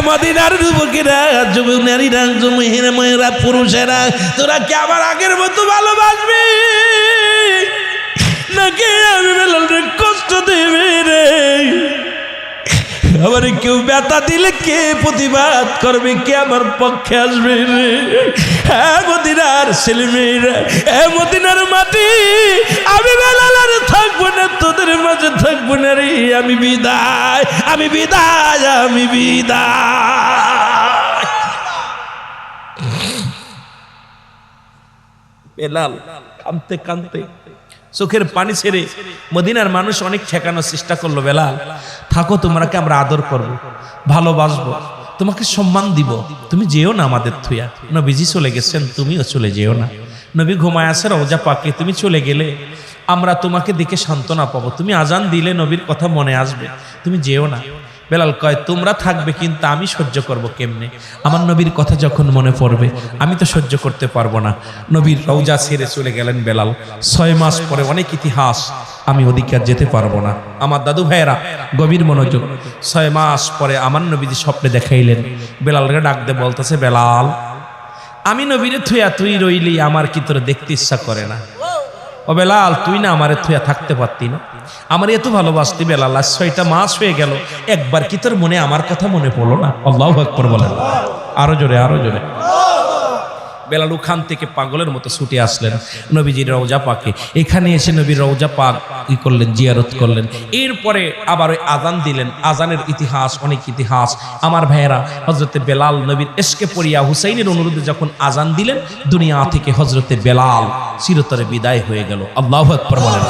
মদিনার যুবকেরা, যুবক নারীরা, মেয়েরা, পুরুষেরা, তোরা কি আমার আগের মতো ভালোবাসবি নাকি আমি বেলালরে কষ্ট দেবে রে? আমার কেউ ব্যথা দিলে কে প্রতিবাদ করবে? কে আমার পক্ষে আসবে রে? মদিনার ছেলে মেয়েরা, মদিনার মাটি, আমি বেলাল আর থাকবো না, তোদের মাঝে থাকবো না রে। আমি বিদায়, আমি বিদায়, আমি বিদায়। বেলাল কাঁদতে কাঁদতে চোখের পানি ছেড়ে, মদিনার মানুষ অনেক ঠেকানোর চেষ্টা করলো, বেলাল থাকো, তোমাকে আমরা আদর করবো, ভালোবাসবো, তোমাকে সম্মান দিব, তুমি যেও না আমাদের থুয়া। নবীজি চলে গেছেন, তুমিও চলে যেও না। নবী ঘুমায় আছে রওজা পাকে, তুমি চলে গেলে আমরা তোমাকে দেখে সান্ত্বনা পাবো। তুমি আজান দিলে নবীর কথা মনে আসবে, তুমি যেও না। বেলাল কয়, তোমরা থাকবে, কিন্তু আমি সহ্য করব কেমনে? আমার নবীর কথা যখন মনে পড়বে, আমি তো সহ্য করতে পারবো না। নবীর রওজা ছেড়ে চলে গেলেন বেলাল। 6 মাস পরে অনেক ইতিহাস, আমি ওদিকে আর যেতে পারবো না। আমার দাদু ভাইয়েরা গভীর মনোযোগ। 6 মাস পরে আমার নবীজি স্বপ্নে দেখাইলেন, বেলালকে ডাক দিয়ে বলতেছে, বেলাল আমি নবীরে থুয়া তুই রইলি, আমার কি তোর দেখতে ইচ্ছা করে না? ও বেলাল, তুই না আমারে থুয়া থাকতে পারতি না? আমার এত ভালোবাসতি বেলাল, আজ 6টা মাস হয়ে গেল, একবার কি তোর মনে আমার কথা মনে পড়লো না? আল্লাহু আকবার বলেন, আরো জোরে, আরো জোরে। বেলাল ওখান থেকে পাগলের মতো ছুটে আসলেন নবীজির রওজা পাকে। এখানে এসে নবীর রওজা পাক কি করলেন? জিয়ারত করলেন। এরপরে আবার ওই আজান দিলেন। আজানের ইতিহাস, অনেক ইতিহাস। আমার ভাইয়েরা, হযরতে বেলাল নবীর এশকে পড়িয়া হুসাইনের অনুরোধে যখন আজান দিলেন, দুনিয়া থেকে হযরতে বেলাল চিরতরে বিদায় হয়ে গেল। আল্লাহু আকবার বলেন।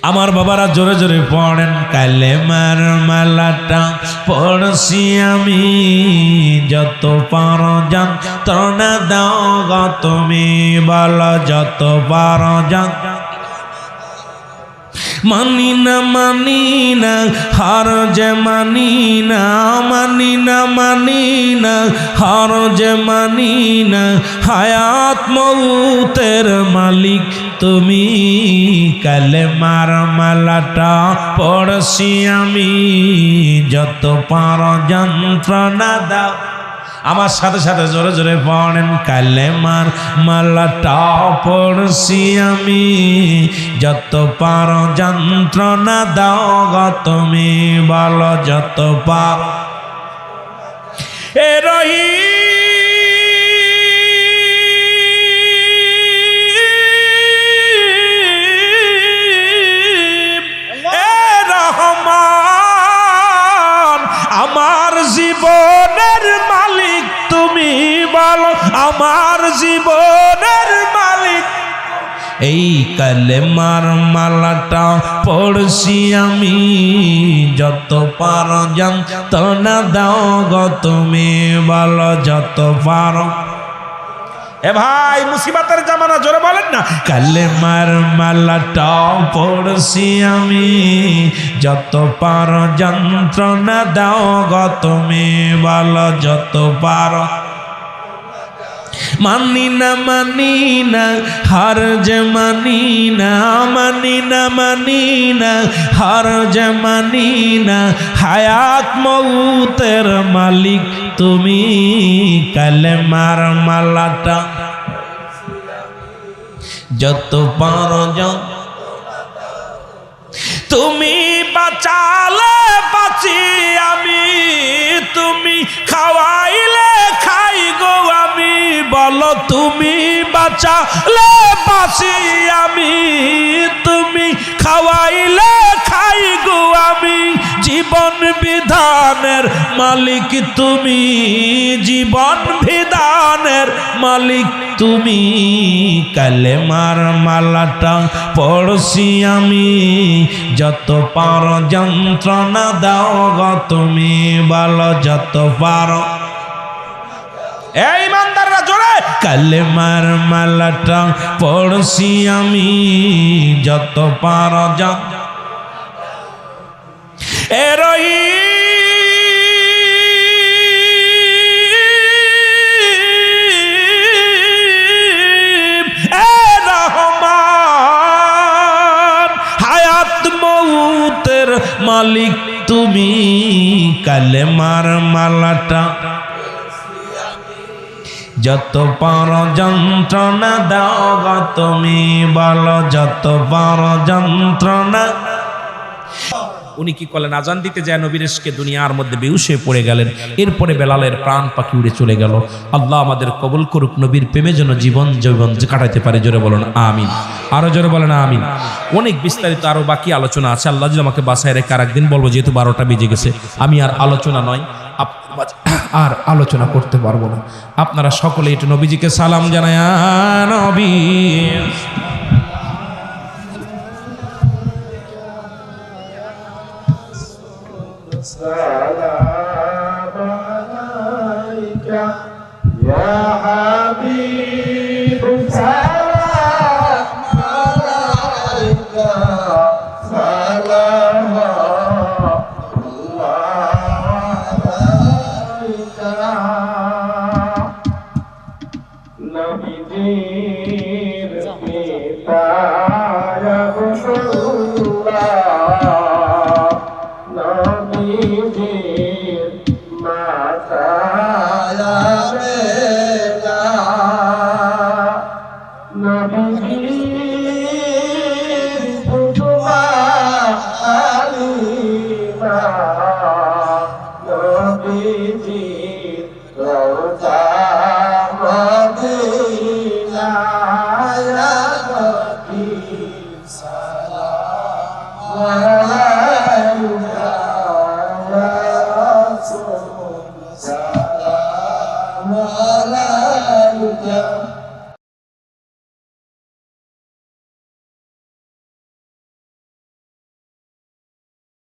আমার বাবারা জোরে জোরে পড়েন, কালেমার মালাটা পড়ছি আমি, যত পারো যন্ত্রণা দাও গো তুমি, বলো যত পারো মানি না, মানি না, হার যে মানি না, মানি না, মানি না, হার যে মানি না, হায়াত মৌতের মালিক তুমি, কালেমার মালাটা পড়ছি আমি, যত পারো যন্ত্রণা দাও। আমার সাথে সাথে জোরে জোরে পড়েন, কালেমার মালাটা পড়ছি আমি, যত পারো যন্ত্রণা দাও গো তুমি, বলো যত পারো। এ রহিম, এ রহমান, আমার জীবনের মালিক। এই কালেমার মালাটা পড়ছি আমি, যত পারো যন্ত্রণা দাও গো তুমি বলো যত পারো। এ ভাই মুসিবতের জামানা, জোরে বলেন না। কালেমার মালাটা পড়ছি আমি, যত পারো যন্ত্রণা দাও গো তুমি বলো যত পারো। মানি না হার যে মানি না, মানি না হার যে মানি না, হায়াত মৌতের মালিক তুমি। কালেমার মালাটা যত পারো তুমি বাঁচালে বাঁচি আমি, তুমি খাওয়াইলে খাই গো আমি বলো তুমি বাঁচালে বাঁচি আমি, তুমি খাওয়াইলে খাই গো আমি। জীবন বিধানের মালিক তুমি, জীবন বিধানের মালিক তুমি। কালেমার মালাটা পড়ছি আমি, যত পারো যন্ত্রণা দাও গো তুমি বলো যত পারো। এই ইমানদাররা জোরে। কালেমার মালাটা পড়ছি আমি, যত পারো হায়াত মৌতের মালিক তুমি। কালেমার মালাটা যত পারো যন্ত্রণা দাও গো তুমি বলো যত পারো যন্ত্রণা। উনি কি করলেন? আজান দিতে যায় নবীর ইশকে দুনিয়ার মধ্যে বেহুশ হয়ে পড়ে গেলেন। এরপরে বেলালের প্রাণ পাখি উড়ে চলে গেল। আল্লাহ আমাদের কবুল করুক, নবীর প্রেমে যেন জীবন কাটাতে পারে। জোরে বলেন আমিন, আরো জোরে বলেন আমিন। অনেক বিস্তারিত আরো বাকি আলোচনা আছে। আল্লাহ যদি আমাকে বাসায় রেখে আর একদিন বলবো, যেহেতু 12টা বেজে গেছে, আমি আর আলোচনা নয় আর আলোচনা করতে পারবো না। আপনারা সকলে একটু নবীজিকে সালাম জানায় নবী। السلام عليك يا حبيب سلام عليك سلام الله عليك نبيجير পিতা يا رسول الله নবীজির মাতা বেটা নবী